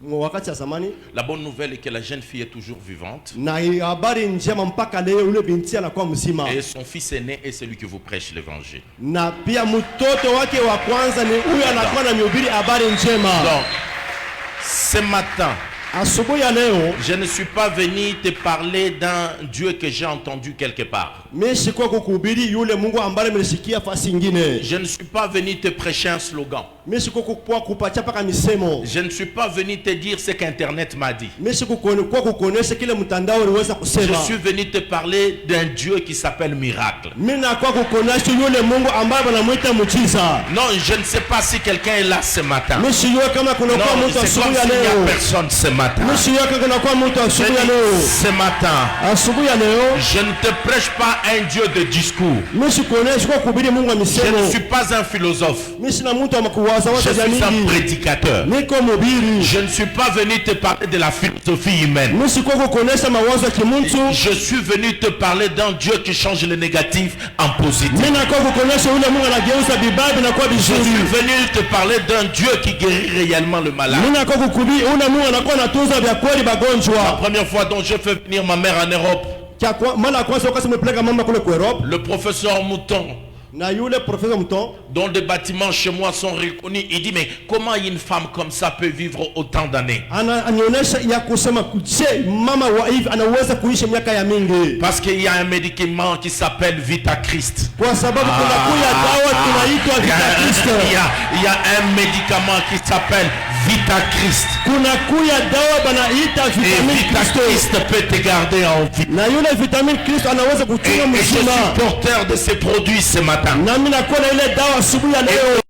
[SPEAKER 5] Wakati ya zamani.
[SPEAKER 7] La bonne nouvelle est que la jeune fille est toujours vivante.
[SPEAKER 5] Na habari njema mpaka leo yule binti anakuwa mzima.
[SPEAKER 7] Et son fils aîné est celui qui vous prêche l'évangile.
[SPEAKER 5] Na pia mtoto wake wa kwanza ni huyu anakuwa na mhubiri habari njema.
[SPEAKER 7] Donc ce matin,
[SPEAKER 5] je
[SPEAKER 7] ne suis pas venu te parler d'un Dieu que j'ai entendu quelque part. Je ne suis pas venu te prêcher un slogan. Je ne suis pas venu te dire ce qu'Internet m'a dit. Je suis venu te parler d'un Dieu qui s'appelle miracle. Non, je ne sais pas si quelqu'un est là ce matin. Non, c'est comme s'il n'y a personne ce matin. Ce matin, je ne te prêche pas un Dieu de discours. Je ne suis pas un philosophe. Je suis un prédicateur. Je ne suis pas venu te parler de la philosophie humaine. Je suis venu te parler d'un Dieu qui change le négatif en positif. Je suis venu te parler d'un Dieu qui guérit réellement le malade. La première fois dont je fais venir ma mère en Europe, le professeur Mouton
[SPEAKER 5] na yule profesa mton
[SPEAKER 7] dont des bâtiments chez moi sont reconnus. Il dit, mais comment une femme comme ça peut vivre autant d'années?
[SPEAKER 5] anaonyesha ya kusema je mama wa hivi anaweza kuishi miaka ya mingi
[SPEAKER 7] Parce qu'il y a un médicament qui s'appelle Vitachrist.
[SPEAKER 5] kwa sababu kuna kuya dawa tunaitwa Vitachrist.
[SPEAKER 7] Il y a un médicament qui s'appelle Vitachrist.
[SPEAKER 5] kuna kuya dawa banaita
[SPEAKER 7] Et
[SPEAKER 5] vitamine
[SPEAKER 7] Vitachrist peut te garder en vie.
[SPEAKER 5] na yule vitamine Kristo anaweza
[SPEAKER 7] Et
[SPEAKER 5] kutunga
[SPEAKER 7] je suis
[SPEAKER 5] mzima
[SPEAKER 7] porteur de ces produits ce matin.
[SPEAKER 5] na mimi nakuwa na ile dawa asubuhi ya leo.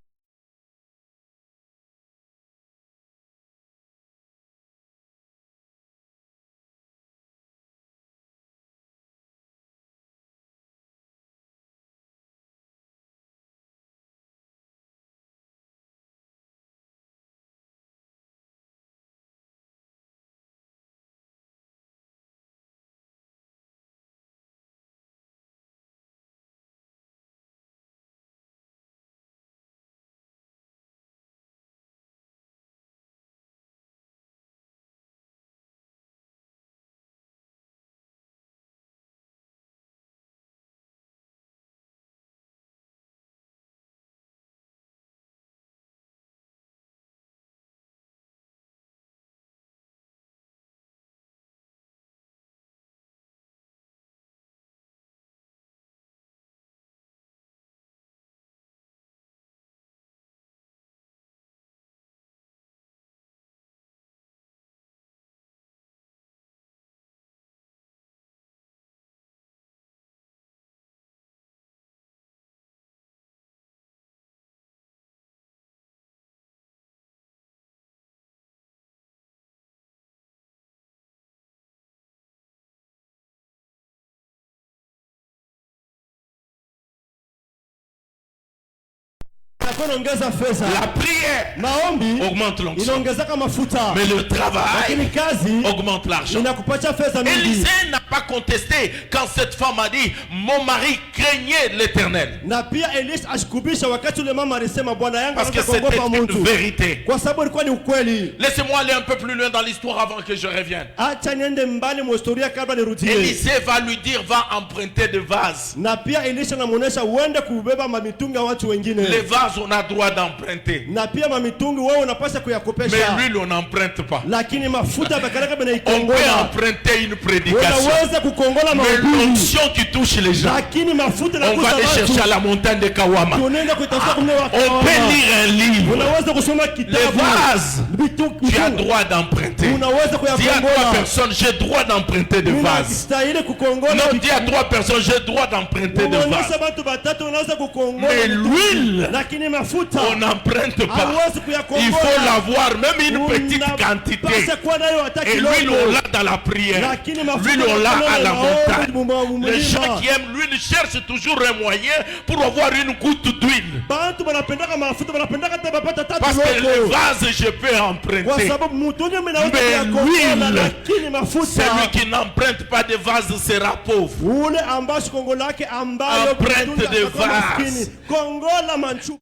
[SPEAKER 7] La prière
[SPEAKER 5] maombi
[SPEAKER 7] augmente l'onction.
[SPEAKER 5] inaongezeka mafuta
[SPEAKER 7] Mais le travail
[SPEAKER 5] lakini kazi
[SPEAKER 7] augmente l'argent.
[SPEAKER 5] inakupatia fedha mingi.
[SPEAKER 7] Élisée n'a pas contesté quand cette femme a dit mon mari craignait l'Éternel.
[SPEAKER 5] Na pia Elisha ashikubisha wakati ule mama alisema bwana yangu
[SPEAKER 7] Parce que
[SPEAKER 5] anataka
[SPEAKER 7] c'était
[SPEAKER 5] kuogopa
[SPEAKER 7] une
[SPEAKER 5] mtu.
[SPEAKER 7] vérité.
[SPEAKER 5] Kwa sababu ilikuwa ni ukweli.
[SPEAKER 7] Laissez-moi aller un peu plus loin dans l'histoire avant que je revienne.
[SPEAKER 5] Acha niende mbali mu historia kabla nirudie.
[SPEAKER 7] Élisée va lui dire va emprunter des vases.
[SPEAKER 5] Na pia Elisha anamuonesha uende kubeba mamitungi ya watu wengine.
[SPEAKER 7] Les vases on a droit d'emprunter.
[SPEAKER 5] Na pia mamitungi wewe unapaswa kuyakopesha.
[SPEAKER 7] Mais l'huile on n'emprunte pas.
[SPEAKER 5] Lakini mafuta bakaraka bena
[SPEAKER 7] On peut
[SPEAKER 5] ikongola.
[SPEAKER 7] emprunter une prédication.
[SPEAKER 5] Unaweza kukongola
[SPEAKER 7] Mais
[SPEAKER 5] mahubiri.
[SPEAKER 7] l'onction qui touche les gens,
[SPEAKER 5] Lakini mafuta na
[SPEAKER 7] on va aller chercher à la montagne de Kawama.
[SPEAKER 5] tunaenda kuitafuta kumne wa
[SPEAKER 7] On peut lire un livre.
[SPEAKER 5] unaweza kusoma
[SPEAKER 7] Les
[SPEAKER 5] kitabu.
[SPEAKER 7] vases, tu as droit d'emprunter.
[SPEAKER 5] Unaweza
[SPEAKER 7] Dis à 3
[SPEAKER 5] kuyakongola.
[SPEAKER 7] personnes, j'ai droit d'emprunter des vases.
[SPEAKER 5] Stahili kukongola.
[SPEAKER 7] Non, dis à 3 personnes, j'ai droit d'emprunter des vases.
[SPEAKER 5] Unaonyesha watu batatu unaweza kukongola.
[SPEAKER 7] Mais l'huile,
[SPEAKER 5] Lakini mafuta
[SPEAKER 7] on n'emprunte pas.
[SPEAKER 5] hauwezi kuyakongola.
[SPEAKER 7] Il faut l'avoir, même une petite
[SPEAKER 5] Unapaswa
[SPEAKER 7] quantité.
[SPEAKER 5] kuwa nayo hata
[SPEAKER 7] Et l'huile,
[SPEAKER 5] kidogo.
[SPEAKER 7] on l'a dans la prière.
[SPEAKER 5] Lakini mafuta
[SPEAKER 7] L'huile, on l'a à la montagne.
[SPEAKER 5] montagne.
[SPEAKER 7] Les gens qui aiment l'huile cherchent toujours un moyen pour avoir une goutte d'huile.
[SPEAKER 5] Bantu banapendaka mafuta banapendaka hata bapata tatu
[SPEAKER 7] Parce que
[SPEAKER 5] loko.
[SPEAKER 7] le vase, je peux
[SPEAKER 5] Kwa
[SPEAKER 7] emprunter.
[SPEAKER 5] sababu mtungi mnaweza
[SPEAKER 7] Mais
[SPEAKER 5] kuyakongola
[SPEAKER 7] l'huile,
[SPEAKER 5] lakini mafuta
[SPEAKER 7] celui qui n'emprunte pas de vase sera pauvre.
[SPEAKER 5] ule ambacho kongo lake ambayo
[SPEAKER 7] Emprunte
[SPEAKER 5] mtungi
[SPEAKER 7] de
[SPEAKER 5] atakuwa
[SPEAKER 7] vase.
[SPEAKER 5] maskini. Kongola manchu.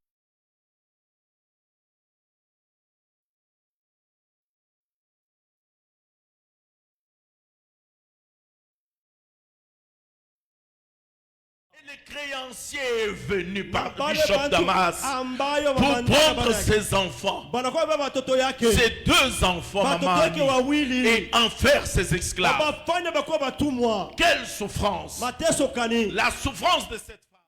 [SPEAKER 7] Le créancier est venu par
[SPEAKER 5] Bale
[SPEAKER 7] Bishop
[SPEAKER 5] bantu
[SPEAKER 7] Damas
[SPEAKER 5] ambayo
[SPEAKER 7] pour
[SPEAKER 5] wamandaka
[SPEAKER 7] prendre
[SPEAKER 5] bana-
[SPEAKER 7] ses enfants,
[SPEAKER 5] banakuwa baba watoto yake
[SPEAKER 7] ses 2 enfants,
[SPEAKER 5] watoto
[SPEAKER 7] maman
[SPEAKER 5] yake
[SPEAKER 7] Annie,
[SPEAKER 5] wawili
[SPEAKER 7] et en faire ses esclaves.
[SPEAKER 5] bafanya bakuwa batumwa.
[SPEAKER 7] Quelle souffrance!
[SPEAKER 5] Mateso kani
[SPEAKER 7] La souffrance de cette femme.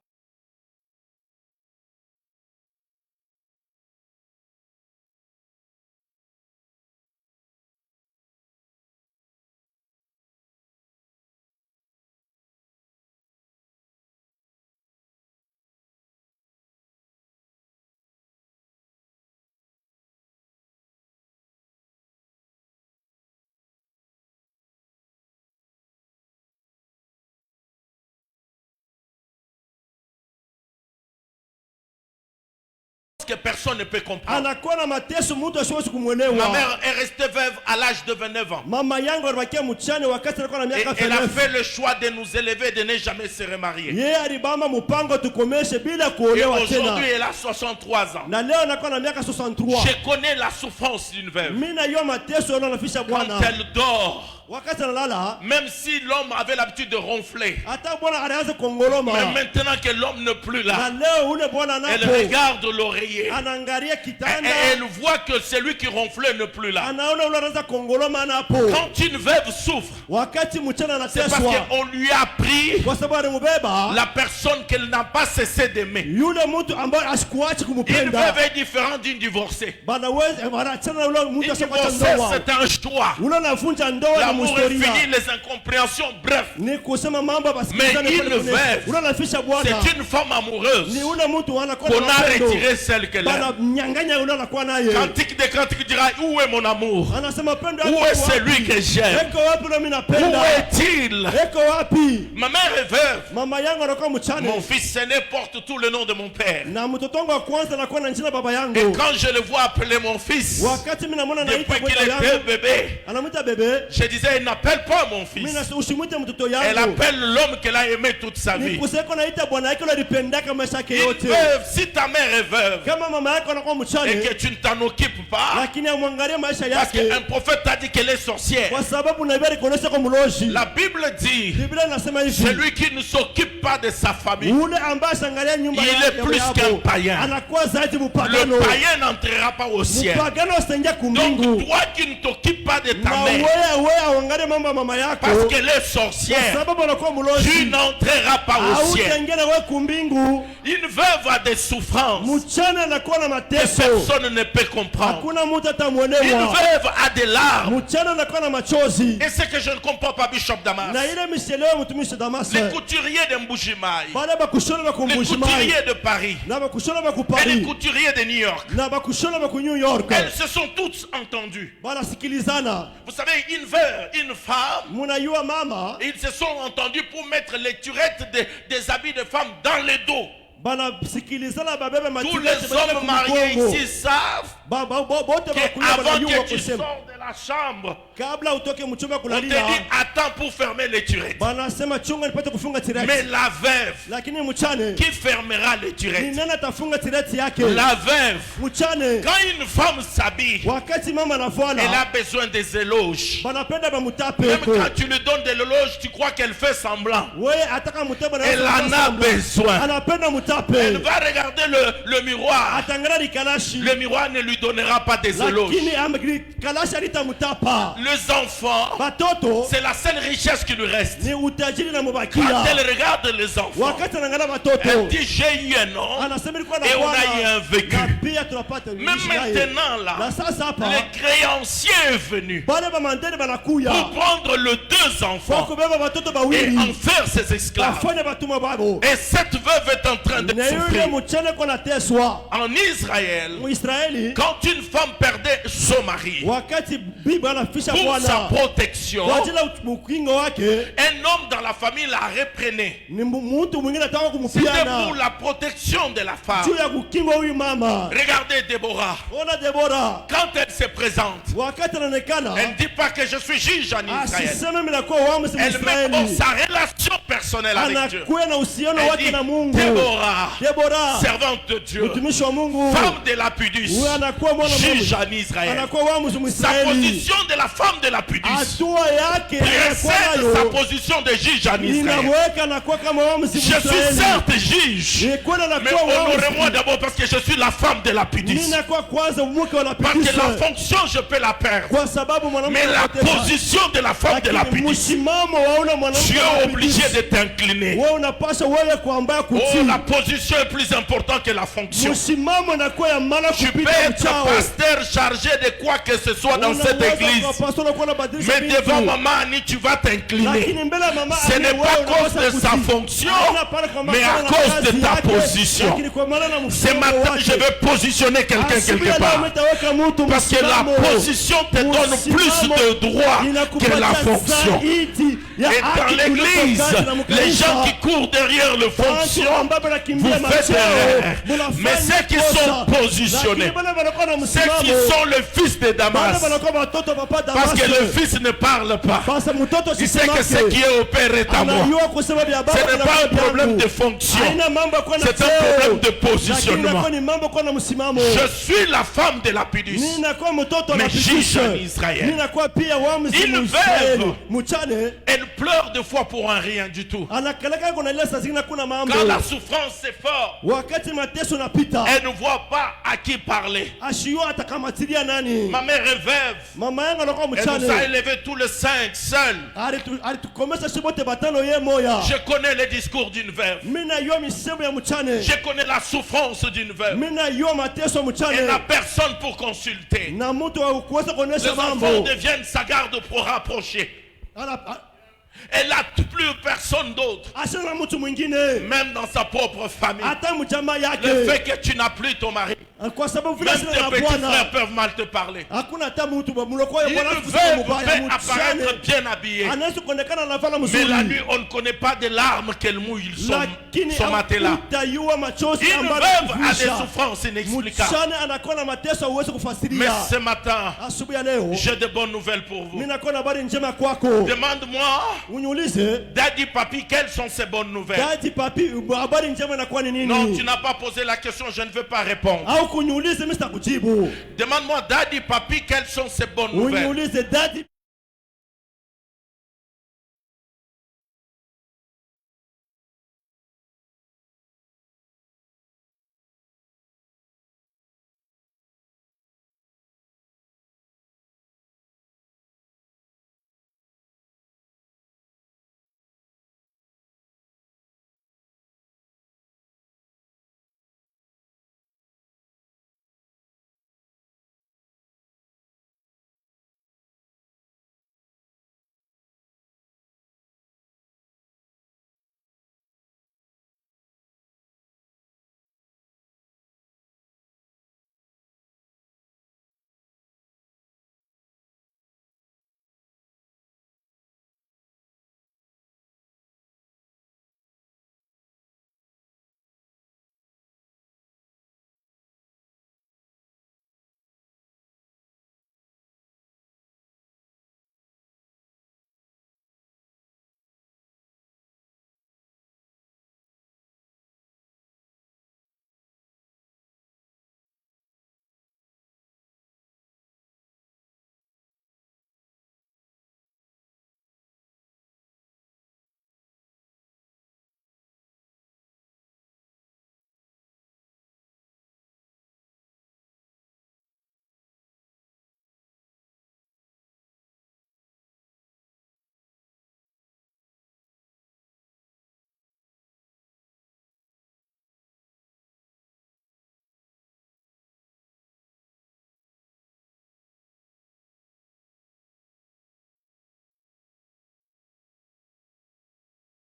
[SPEAKER 7] Que personne ne peut comprendre.
[SPEAKER 5] anakuwa na mateso mtu asiwezi
[SPEAKER 7] Ma
[SPEAKER 5] kumwelewa.
[SPEAKER 7] mère est restée veuve à l'âge de 29 ans.
[SPEAKER 5] Mama yangu alibakia mchane wakati alikuwa na
[SPEAKER 7] Et
[SPEAKER 5] miaka
[SPEAKER 7] elle a
[SPEAKER 5] 29.
[SPEAKER 7] fait le choix de nous élever, de ne jamais se remarier.
[SPEAKER 5] Yeye alibamba mpango tukomeshe bila
[SPEAKER 7] Et
[SPEAKER 5] kuolewa tena.
[SPEAKER 7] aujourd'hui, elle a 63 ans.
[SPEAKER 5] Na leo anakuwa na miaka 63.
[SPEAKER 7] Je connais la souffrance d'une veuve.
[SPEAKER 5] Mimi najua mateso yanayofisha
[SPEAKER 7] Quand
[SPEAKER 5] Bwana.
[SPEAKER 7] elle dort,
[SPEAKER 5] wakati analala
[SPEAKER 7] même si l'homme avait l'habitude de ronfler,
[SPEAKER 5] hata bwana alianza kongoloma
[SPEAKER 7] mais maintenant que l'homme n'est plus
[SPEAKER 5] na
[SPEAKER 7] là,
[SPEAKER 5] leo ule bwana
[SPEAKER 7] elle
[SPEAKER 5] anapo
[SPEAKER 7] regarde l'oreiller
[SPEAKER 5] anaangalia
[SPEAKER 7] et
[SPEAKER 5] kitanda
[SPEAKER 7] elle voit que celui qui ronflait n'est plus là.
[SPEAKER 5] anaona ule anaanza kongoloma anapo
[SPEAKER 7] Quand une veuve souffre,
[SPEAKER 5] wakati mchana
[SPEAKER 7] c'est parce
[SPEAKER 5] anateswa
[SPEAKER 7] qu'on lui a pris
[SPEAKER 5] kwa sababu alimubeba
[SPEAKER 7] la personne qu'elle n'a pas cessé d'aimer.
[SPEAKER 5] yule mtu ambaye asikuachi
[SPEAKER 7] Une
[SPEAKER 5] kumupenda
[SPEAKER 7] veuve est différente d'une divorcée.
[SPEAKER 5] wanachana na ule
[SPEAKER 7] Une
[SPEAKER 5] mtu asiyepata
[SPEAKER 7] divorcée,
[SPEAKER 5] ndoa
[SPEAKER 7] c'est un choix.
[SPEAKER 5] ule anavunja ndoa na
[SPEAKER 7] L'amour est
[SPEAKER 5] muhistoria
[SPEAKER 7] fini, les incompréhensions, bref.
[SPEAKER 5] ni kusema mambo basikilizane
[SPEAKER 7] Mais
[SPEAKER 5] pale
[SPEAKER 7] une
[SPEAKER 5] kwenye-
[SPEAKER 7] veuve,
[SPEAKER 5] ule anafisha bwana
[SPEAKER 7] C'est une femme amoureuse
[SPEAKER 5] ni ule mtu anakuwa
[SPEAKER 7] qu'on
[SPEAKER 5] na
[SPEAKER 7] a
[SPEAKER 5] mapendo.
[SPEAKER 7] retiré celle qu'elle
[SPEAKER 5] Bana
[SPEAKER 7] aime.
[SPEAKER 5] mnyang'anya ule anakuwa naye
[SPEAKER 7] Cantique des cantiques dira, où est mon amour?
[SPEAKER 5] anasema pendo
[SPEAKER 7] Où
[SPEAKER 5] yako
[SPEAKER 7] est
[SPEAKER 5] iko
[SPEAKER 7] celui
[SPEAKER 5] wapi?
[SPEAKER 7] que j'aime?
[SPEAKER 5] Eko wapi ule mimi
[SPEAKER 7] Où
[SPEAKER 5] napenda
[SPEAKER 7] est-il?
[SPEAKER 5] eko wapi
[SPEAKER 7] Ma mère est veuve.
[SPEAKER 5] mama yangu anakuwa mchane
[SPEAKER 7] Mon fils aîné porte tout le nom de mon père.
[SPEAKER 5] na mtoto wangu wa kwanza anakuwa na jina baba
[SPEAKER 7] Et
[SPEAKER 5] yangu
[SPEAKER 7] quand je le vois appeler mon fils,
[SPEAKER 5] wakati mimi namwona naita
[SPEAKER 7] depuis
[SPEAKER 5] mtoto
[SPEAKER 7] qu'il était
[SPEAKER 5] yangu
[SPEAKER 7] bébé,
[SPEAKER 5] anamwita bebe
[SPEAKER 7] je disais, il n'appelle pas mon
[SPEAKER 5] mimi
[SPEAKER 7] fils.
[SPEAKER 5] usimwite mtoto
[SPEAKER 7] Elle
[SPEAKER 5] yangu
[SPEAKER 7] appelle l'homme qu'elle a aimé toute sa
[SPEAKER 5] ni
[SPEAKER 7] vie.
[SPEAKER 5] kuseko naita bwana yake ule alipendaka maisha yake
[SPEAKER 7] Une
[SPEAKER 5] yote
[SPEAKER 7] veuve, si ta mère est veuve
[SPEAKER 5] kama mama yako anakuwa
[SPEAKER 7] et
[SPEAKER 5] mchane
[SPEAKER 7] que tu ne t'en occupes pas,
[SPEAKER 5] lakini amwangalie maisha
[SPEAKER 7] parce
[SPEAKER 5] yake
[SPEAKER 7] qu'un prophète t'a dit qu'elle est sorcière.
[SPEAKER 5] kwa sababu nabii alikuonesha kwa mlozi
[SPEAKER 7] La Bible dit,
[SPEAKER 5] Biblia inasema hivi
[SPEAKER 7] celui qui ne s'occupe pas de sa famille,
[SPEAKER 5] ule ambaye ashangalia nyumba
[SPEAKER 7] il est plus
[SPEAKER 5] yabo,
[SPEAKER 7] qu'un païen.
[SPEAKER 5] anakuwa zaidi
[SPEAKER 7] Le
[SPEAKER 5] mpagano
[SPEAKER 7] païen n'entrera pas au ciel.
[SPEAKER 5] mpagano asengia
[SPEAKER 7] Donc
[SPEAKER 5] kumbingu
[SPEAKER 7] toi qui ne t'occupes pas de ta
[SPEAKER 5] na
[SPEAKER 7] mère,
[SPEAKER 5] wewe auangalie mambo ya mama yako
[SPEAKER 7] parce qu'elle est
[SPEAKER 5] kwa
[SPEAKER 7] sorcière,
[SPEAKER 5] sababu anakuwa
[SPEAKER 7] tu
[SPEAKER 5] mlozi
[SPEAKER 7] n'entreras pas au ciel.
[SPEAKER 5] autaingia na wewe kumbingu
[SPEAKER 7] Une veuve a des souffrances
[SPEAKER 5] mchana anakuwa na
[SPEAKER 7] que
[SPEAKER 5] mateso
[SPEAKER 7] personne ne peut comprendre.
[SPEAKER 5] hakuna mtu
[SPEAKER 7] Une
[SPEAKER 5] atamwonewa
[SPEAKER 7] veuve a des larmes.
[SPEAKER 5] mchana anakuwa na machozi
[SPEAKER 7] Et ce que je ne comprends pas, Bishop Damas,
[SPEAKER 5] na ile mishelewa mtumishi Damas
[SPEAKER 7] les couturiers de Mbujimai,
[SPEAKER 5] bale bakushona
[SPEAKER 7] les
[SPEAKER 5] bakumbushimai
[SPEAKER 7] couturiers de Paris
[SPEAKER 5] na bakushona
[SPEAKER 7] et les
[SPEAKER 5] bakupari
[SPEAKER 7] couturiers de New York,
[SPEAKER 5] na bakushona baku New York
[SPEAKER 7] elles se sont toutes entendues.
[SPEAKER 5] banasikilizana
[SPEAKER 7] Vous savez, une veuve, une femme,
[SPEAKER 5] munayua mama
[SPEAKER 7] ils se sont entendus pour mettre les turettes des habits de femmes dans les dos.
[SPEAKER 5] banasikilizana babebe
[SPEAKER 7] Tous les hommes mariés ici savent
[SPEAKER 5] bote
[SPEAKER 7] qu'avant
[SPEAKER 5] bakulia
[SPEAKER 7] que tu
[SPEAKER 5] kusema
[SPEAKER 7] sors de la chambre,
[SPEAKER 5] kabla utoke mchumba
[SPEAKER 7] on te
[SPEAKER 5] kulalia
[SPEAKER 7] dit attends pour fermer les turettes.
[SPEAKER 5] banasema chunga nipate kufunga
[SPEAKER 7] Mais
[SPEAKER 5] tireti
[SPEAKER 7] la veuve,
[SPEAKER 5] lakini mchane
[SPEAKER 7] qui fermera les
[SPEAKER 5] ni
[SPEAKER 7] turettes?
[SPEAKER 5] nani atafunga tireti yake
[SPEAKER 7] La veuve,
[SPEAKER 5] mchane
[SPEAKER 7] quand une femme s'habille,
[SPEAKER 5] wakati mama
[SPEAKER 7] elle
[SPEAKER 5] anavala
[SPEAKER 7] a besoin des éloges.
[SPEAKER 5] banapenda bamutape
[SPEAKER 7] Même
[SPEAKER 5] eko
[SPEAKER 7] quand tu lui donnes des éloges, tu crois qu'elle fait semblant.
[SPEAKER 5] wewe ataka mutape na
[SPEAKER 7] Elle en a besoin.
[SPEAKER 5] anapenda
[SPEAKER 7] Elle
[SPEAKER 5] mutape
[SPEAKER 7] va regarder le miroir.
[SPEAKER 5] atangana likalashi
[SPEAKER 7] Le miroir ne lui donnera pas des éloges.
[SPEAKER 5] lakini kalashi alitamutapa
[SPEAKER 7] Les enfants,
[SPEAKER 5] batoto
[SPEAKER 7] c'est la seule richesse qui lui reste.
[SPEAKER 5] ni utajiri na
[SPEAKER 7] Quand
[SPEAKER 5] mubakia
[SPEAKER 7] elle regarde les enfants,
[SPEAKER 5] wakati anangana
[SPEAKER 7] elle
[SPEAKER 5] batoto
[SPEAKER 7] dit j'ai eu un nom
[SPEAKER 5] anasema ilikuwa na
[SPEAKER 7] et on a eu
[SPEAKER 5] bwana
[SPEAKER 7] un vécu.
[SPEAKER 5] na pia tunapata
[SPEAKER 7] Même
[SPEAKER 5] kuishi naye.
[SPEAKER 7] maintenant
[SPEAKER 5] na
[SPEAKER 7] là,
[SPEAKER 5] sasa hapa
[SPEAKER 7] le créancier est venu
[SPEAKER 5] bale bamandeni banakuya
[SPEAKER 7] pour prendre les deux
[SPEAKER 5] kwa
[SPEAKER 7] enfants
[SPEAKER 5] kubeba batoto
[SPEAKER 7] et
[SPEAKER 5] bawili
[SPEAKER 7] en faire ses esclaves.
[SPEAKER 5] bafanye batuma babo
[SPEAKER 7] Et cette veuve est en train de
[SPEAKER 5] na yule
[SPEAKER 7] souffrir.
[SPEAKER 5] mchane kwa nateswa
[SPEAKER 7] En Israël,
[SPEAKER 5] muisraeli
[SPEAKER 7] quand une femme perdait son mari
[SPEAKER 5] wakati bibi anafisha
[SPEAKER 7] pour sa
[SPEAKER 5] bwana
[SPEAKER 7] protection,
[SPEAKER 5] kwa ajili ya ukingo wake
[SPEAKER 7] un homme dans la famille la reprenait.
[SPEAKER 5] ni mtu mwingine ataka
[SPEAKER 7] C'était pour
[SPEAKER 5] kumupiana
[SPEAKER 7] la protection de la femme.
[SPEAKER 5] juu ya kukinga huyu mama
[SPEAKER 7] Regardez Déborah.
[SPEAKER 5] ona Debora
[SPEAKER 7] Quand elle se présente,
[SPEAKER 5] wakati anaonekana
[SPEAKER 7] elle ne dit pas que je suis juge en Israël.
[SPEAKER 5] asiseme mimi nakuwa waamuzi
[SPEAKER 7] Elle met en
[SPEAKER 5] Mwisraeli
[SPEAKER 7] sa relation personnelle avec Dieu.
[SPEAKER 5] anakuwa na uhusiano
[SPEAKER 7] Elle
[SPEAKER 5] wake
[SPEAKER 7] dit
[SPEAKER 5] na Mungu
[SPEAKER 7] Déborah,
[SPEAKER 5] Debora
[SPEAKER 7] servante de Dieu,
[SPEAKER 5] mtumishi wa Mungu
[SPEAKER 7] femme de la Pudus,
[SPEAKER 5] huyu anakuwa mwana
[SPEAKER 7] juge
[SPEAKER 5] Mungu
[SPEAKER 7] en Israël.
[SPEAKER 5] anakuwa waamuzi
[SPEAKER 7] Sa
[SPEAKER 5] Mwisraeli
[SPEAKER 7] position de la femme de la Pudus
[SPEAKER 5] hatua yake anakuwa
[SPEAKER 7] précède sa
[SPEAKER 5] nayo
[SPEAKER 7] position de juge en Israël.
[SPEAKER 5] inamweka anakuwa kama waamuzi
[SPEAKER 7] Je suis
[SPEAKER 5] Mwisraeli
[SPEAKER 7] certes juge,
[SPEAKER 5] ni kweli
[SPEAKER 7] mais
[SPEAKER 5] anakuwa
[SPEAKER 7] honorez-moi
[SPEAKER 5] waamuzi
[SPEAKER 7] d'abord parce que je suis la femme de la
[SPEAKER 5] mimi
[SPEAKER 7] Pudus.
[SPEAKER 5] nakuwa kwanza mke wa la
[SPEAKER 7] Parce que la
[SPEAKER 5] Pudus
[SPEAKER 7] fonction, je peux la perdre.
[SPEAKER 5] kwa sababu mwanamke
[SPEAKER 7] Mais la
[SPEAKER 5] anapoteza.
[SPEAKER 7] position de la femme de la
[SPEAKER 5] Lakini
[SPEAKER 7] Pudus,
[SPEAKER 5] msimamo wa ule
[SPEAKER 7] tu
[SPEAKER 5] mwanamke
[SPEAKER 7] es
[SPEAKER 5] wa la
[SPEAKER 7] obligé
[SPEAKER 5] Pudus,
[SPEAKER 7] de t'incliner.
[SPEAKER 5] wewe unapaswa wewe kuambia
[SPEAKER 7] Oh,
[SPEAKER 5] kutii
[SPEAKER 7] la position est plus importante que la fonction.
[SPEAKER 5] msimamo inakuwa ya maana
[SPEAKER 7] Tu peux
[SPEAKER 5] kupita
[SPEAKER 7] être
[SPEAKER 5] mchao
[SPEAKER 7] pasteur chargé de quoi que ce soit dans cette église. Mais devant maman Annie, tu vas t'incliner. Ce n'est pas à cause de sa fonction, mais à cause de ta position. Ce matin, je vais positionner quelqu'un quelque part. Parce que la position te donne plus de droits que la fonction. Et dans l'église, les gens qui courent derrière le fonction
[SPEAKER 3] vous faites erreur. Mais ceux qui sont positionnés, ceux qui sont le fils de Damas, parce que le fils ne parle pas, il sait que ce qui est au Père est à moi. Ce n'est pas un problème de fonction, c'est un problème de positionnement. Je suis la femme de la Pudus, mais juge en Israël. Une veuve, elle pleure deux fois pour un rien du tout. Quand la souffrance est forte, elle ne voit pas à qui parler. Ma mère est veuve. Elle nous a élevés tous les 5 seuls. Je connais les discours d'une veuve. Je connais la souffrance d'une veuve. Elle n'a personne pour consulter. Les enfants deviennent sa garde pour rapprocher. Elle n'a plus personne d'autre. Même dans sa propre famille. Le fait que tu n'as plus ton mari. Même tes petits frères peuvent mal te parler. Une veuve peut apparaître bien habillée. Mais la nuit, on ne connaît pas des larmes qu'elle mouille son matelas. Une veuve a des souffrances inexplicables. Mais ce matin, j'ai de bonnes nouvelles pour vous. Demande-moi, Daddy Papi, quelles sont ces bonnes nouvelles? Non, tu n'as pas posé la question, je ne veux pas répondre. Demande-moi, Daddy Papi, quelles sont ces bonnes nouvelles?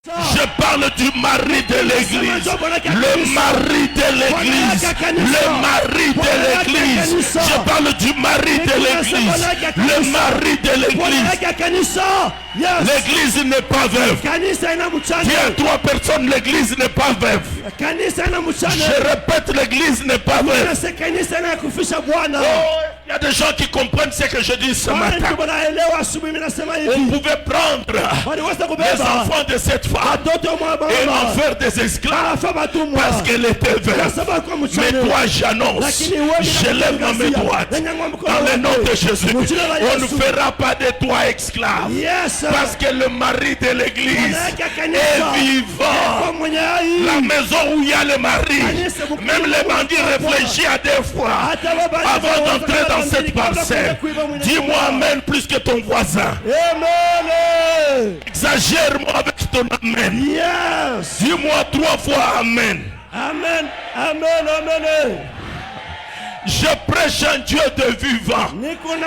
[SPEAKER 3] Je parle du mari de l'église. Le mari de l'église. Le mari de l'église. Je parle du mari de l'église. Le mari de l'église. L'église n'est pas veuve. Dis à 3 personnes, l'église n'est pas veuve. Je répète, l'église n'est pas veuve. Il y a des gens qui comprennent ce que je dis ce matin. On pouvait prendre les enfants de cette femme et en faire des esclaves parce qu'elle était veuve. Mais toi, j'annonce, je lève dans mes droites, dans le nom de Jésus, on ne fera pas de toi esclave parce que le mari de l'église est vivant. La maison où il y a le mari, même les bandits réfléchissent à 2 fois avant d'entrer dans cette parcelle. Dis-moi amen plus que ton voisin. Exagère-moi avec ton amen. Dis-moi 3 fois amen. Amen, amen, amen. Je prêche un Dieu de vivant.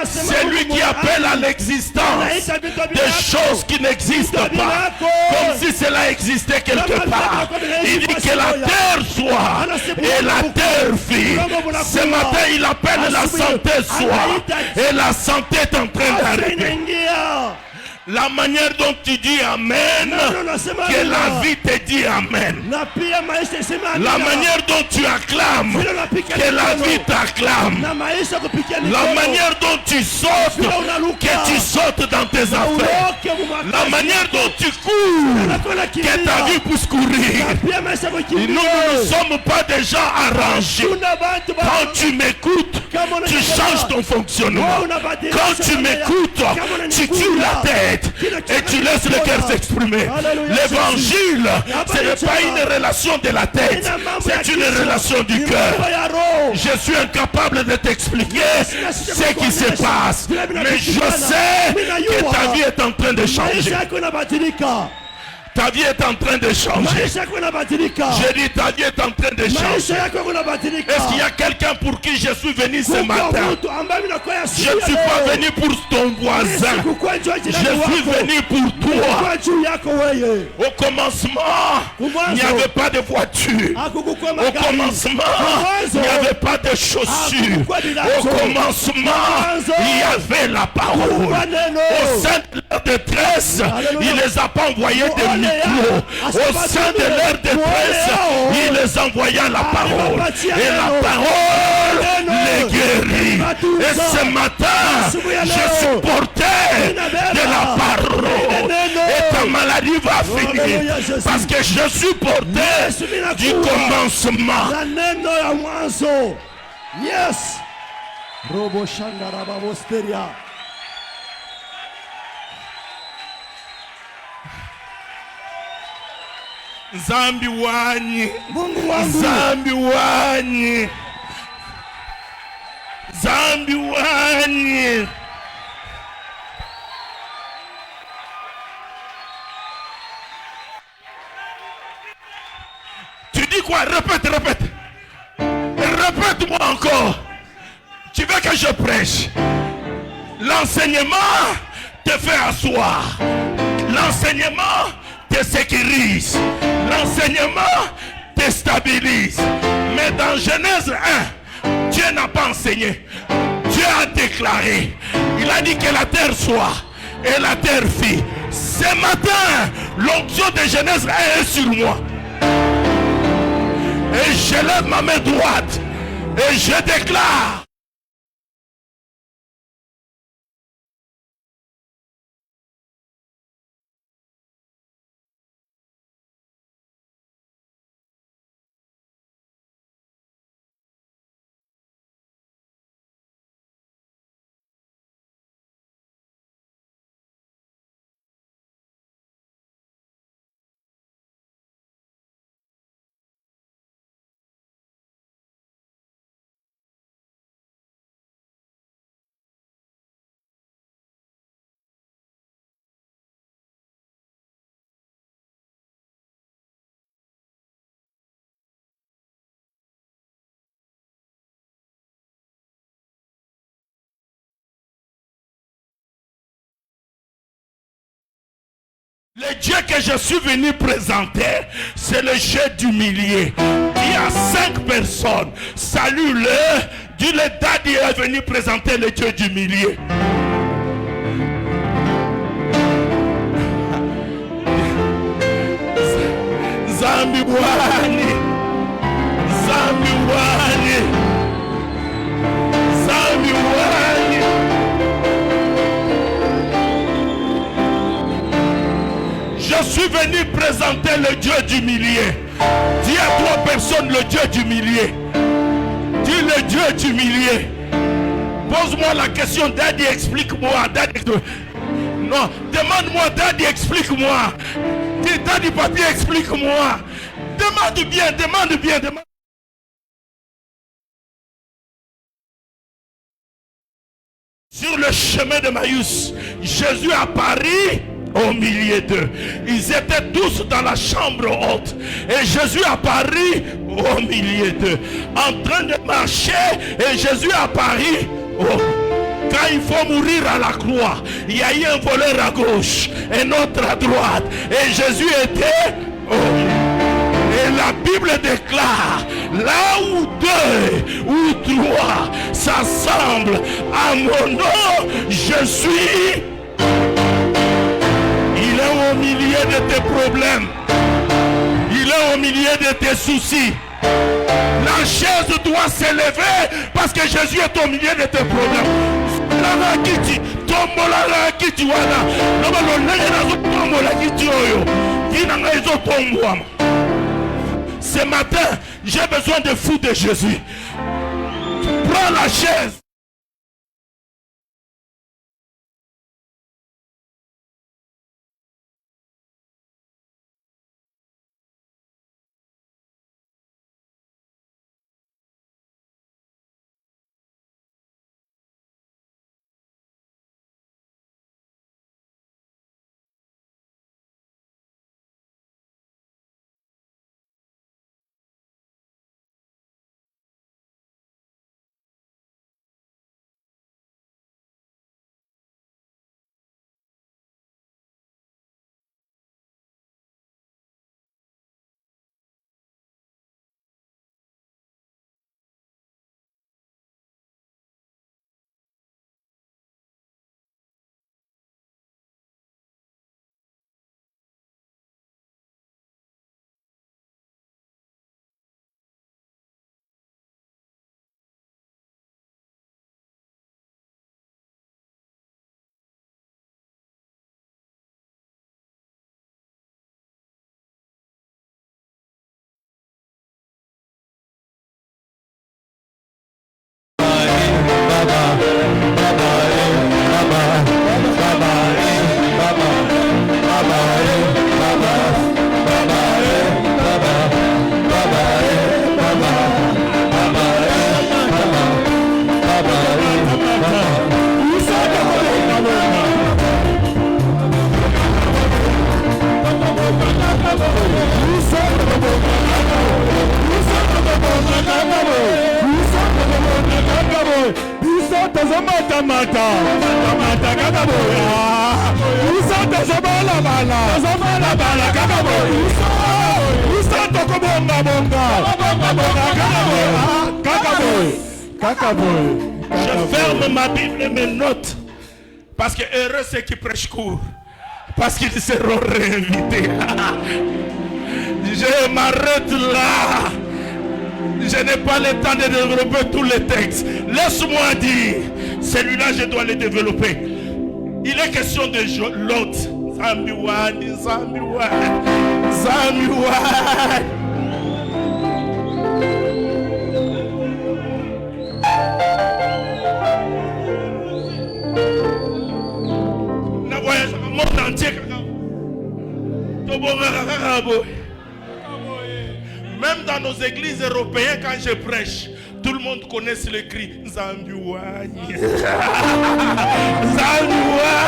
[SPEAKER 3] C'est lui qui appelle à l'existence des choses qui n'existent pas, comme si cela existait quelque part. Il dit que la terre soit et la terre vit. Ce matin, il appelle la santé soit et la santé est en train d'arriver.
[SPEAKER 7] La manière dont tu dis Amen, que la vie te dit Amen. La manière dont tu acclames, que la vie t'acclame. La manière dont tu sautes, que tu sautes dans tes affaires. La manière dont tu cours, que ta vie puisse courir. Nous ne sommes pas des gens arrangés. Quand tu m'écoutes, tu changes ton fonctionnement. Quand tu m'écoutes, tu tues la tête et tu laisses le cœur s'exprimer. L'évangile, ce n'est pas une relation de la tête, c'est une relation du cœur. Je suis incapable de t'expliquer ce qui se passe, mais je sais que ta vie est en train de changer. Ta vie est en train de changer. J'ai dit ta vie est en train de changer. Est-ce qu'il y a quelqu'un pour qui je suis venu ce matin? Je ne suis pas venu pour ton voisin. Je suis venu pour toi. Au commencement, il n'y avait pas de voiture. Au commencement, il n'y avait pas de chaussures. Au commencement, il y avait la parole. Au sein de leur détresse, il ne les a pas envoyés de micros. Au sein de leur détresse, il les envoya la parole. Et la parole les guérit. Et ce matin, je suis porté de la parole. Et ta maladie va finir. Parce que je suis porté du commencement.
[SPEAKER 3] Yes. Robo Shandaraba Bosteria.
[SPEAKER 7] Zambi wanyi, Zambi wanyi, Zambi wanyi. Tu dis quoi? Répète, répète. Répète-moi encore. Tu veux que je prêche? L'enseignement te fait asseoir. L'enseignement te sécurise. L'enseignement te stabilise. Mais dans Genèse 1, Dieu n'a pas enseigné. Dieu a déclaré. Il a dit que la terre soit. Et la terre fit. Ce matin, l'onction de Genèse 1 est sur moi. Et je lève ma main droite. Et je déclare. Le Dieu que je suis venu présenter, c'est le Dieu du millier. Il y a 5 personnes. Salue-le. Dis-le, Daddy est venu présenter le Dieu du millier. Zambi wani. Zambi wani. Zambi wani. Je suis venu présenter le Dieu du millier. Dis à 3 personnes le Dieu du millier. Dis le Dieu du millier. Pose-moi la question, Daddy, explique-moi. Daddy, non, demande-moi, Daddy, explique-moi. Dis, Daddy, papier, explique-moi. Demande bien, demande bien, demande. Sur le chemin de Maïus, Jésus apparut au milieu d'eux. Ils étaient tous dans la chambre haute. Et Jésus apparut au milieu d'eux. En train de marcher. Et Jésus apparut. Quand il faut mourir à la croix, il y a eu un voleur à gauche. Un autre à droite. Et Jésus était au milieu. Et la Bible déclare, là où 2 ou 3 s'assemblent à mon nom, je suis.
[SPEAKER 8] milieu de tes problèmes. Il est au milieu de tes soucis. La chaise doit s'élever parce que Jésus est au milieu de tes problèmes. Ce matin, j'ai besoin de fou de Jésus. Prends la chaise. Je ferme ma Bible et mes notes. Parce que heureux ceux qui prêchent court. Parce qu'ils seront réinvités. Je m'arrête là. Je n'ai pas le temps de développer tous les textes. Laisse-moi dire. Celui-là, je dois le développer. Il est question de Lot. Zambiwani, Zambiwani, Zambiwani. Na voyage le monde entier. Même dans nos églises européennes, quand je prêche, tout le monde connaît le cri Zambiwani. Zambiwani.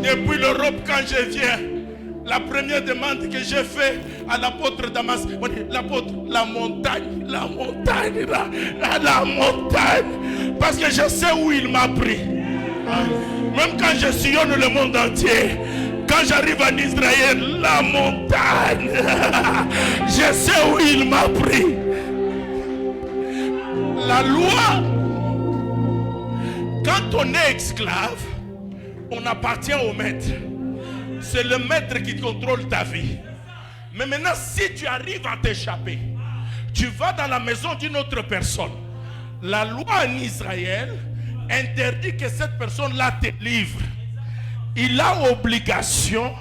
[SPEAKER 8] Depuis l'Europe, quand je viens, la première demande que j'ai faite à l'apôtre Damas, l'apôtre, la montagne, la montagne, la montagne. Parce que je sais où il m'a pris. Même quand je sillonne le monde entier, quand j'arrive en Israël, la montagne, je sais où il m'a pris. La loi, quand on est esclave, on appartient au maître. C'est le maître qui contrôle ta vie. Mais maintenant, si tu arrives à t'échapper, tu vas dans la maison d'une autre personne. La loi en Israël interdit que cette personne-là te livre. Il a obligation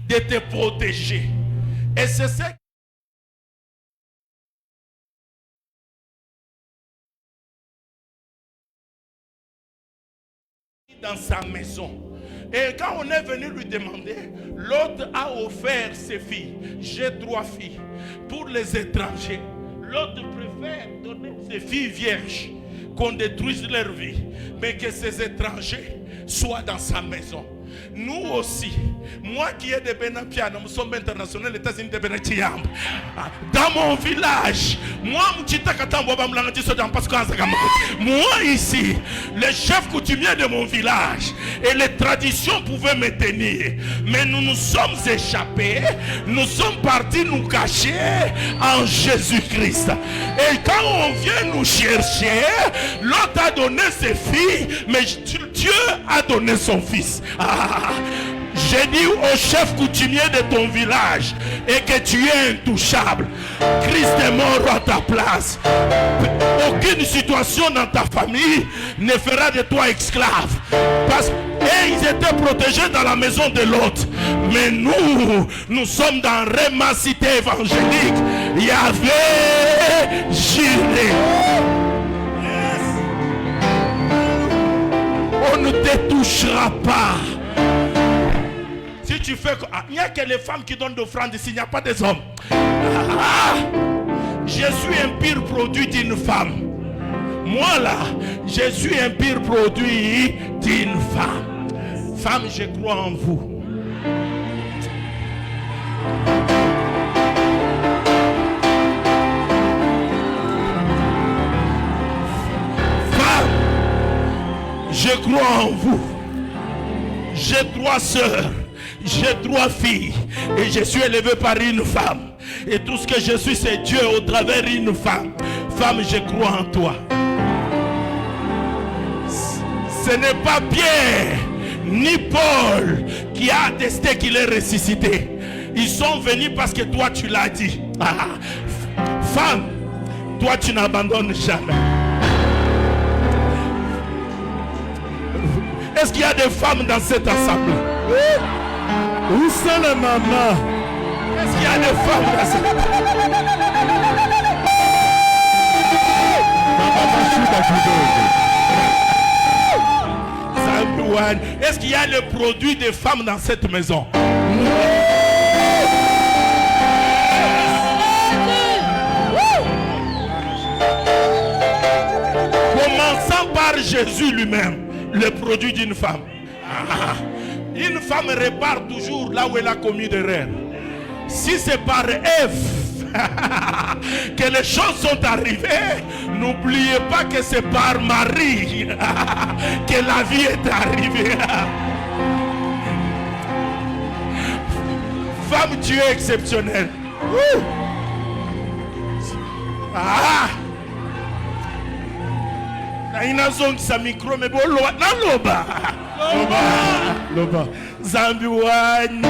[SPEAKER 8] de te protéger. Et c'est ça dans sa maison. Et quand on est venu lui demander, l'autre a offert ses filles. J'ai 3 filles. Pour les étrangers, l'autre préfère donner ses filles vierges, qu'on détruise leur vie, mais que ces étrangers soient dans sa maison. Nous aussi, moi qui ai de Benapia, nous sommes internationaux, les États-Unis de Benatiam. Dans mon village, moi ici, le chef coutumier de mon village et les traditions pouvaient me tenir. Mais nous nous sommes échappés, nous sommes partis nous cacher en Jésus-Christ. Et quand on vient nous chercher, l'autre a donné ses filles, mais tu Dieu a donné son fils. J'ai dit au chef coutumier de ton village et que tu es intouchable. Christ est mort à ta place. Aucune situation dans ta famille ne fera de toi esclave. Et ils étaient protégés dans la maison de l'autre. Mais nous sommes dans Réma Cité évangélique. Il y avait juré. On ne te touchera pas. Si tu fais... il n'y a que les femmes qui donnent d'offrandes ici, il n'y a pas des hommes. Je suis un pire produit d'une femme. Moi là, je suis un pire produit d'une femme. Femme, je crois en vous. Femme, je crois en vous. J'ai 3 sœurs. J'ai 3 filles et je suis élevé par une femme. Et tout ce que je suis, c'est Dieu au travers d'une femme. Femme, je crois en toi. Ce n'est pas Pierre ni Paul qui a attesté qu'il est ressuscité. Ils sont venus parce que toi tu l'as dit. Femme, toi tu n'abandonnes jamais. Est-ce qu'il y a des femmes dans cette assemblée?
[SPEAKER 4] Où sont les mamans?
[SPEAKER 8] Est-ce qu'il y a des femmes dans cette assemblée? Est-ce qu'il y a le produit des femmes dans cette maison? Commençons par Jésus lui-même, le produit d'une femme. Une femme répare toujours là où elle a commis d'erreur. Si c'est par Ève que les choses sont arrivées, n'oubliez pas que c'est par Marie que la vie est arrivée. Femme, tu es exceptionnelle. Sa micro mais bon loba. Zambi wani.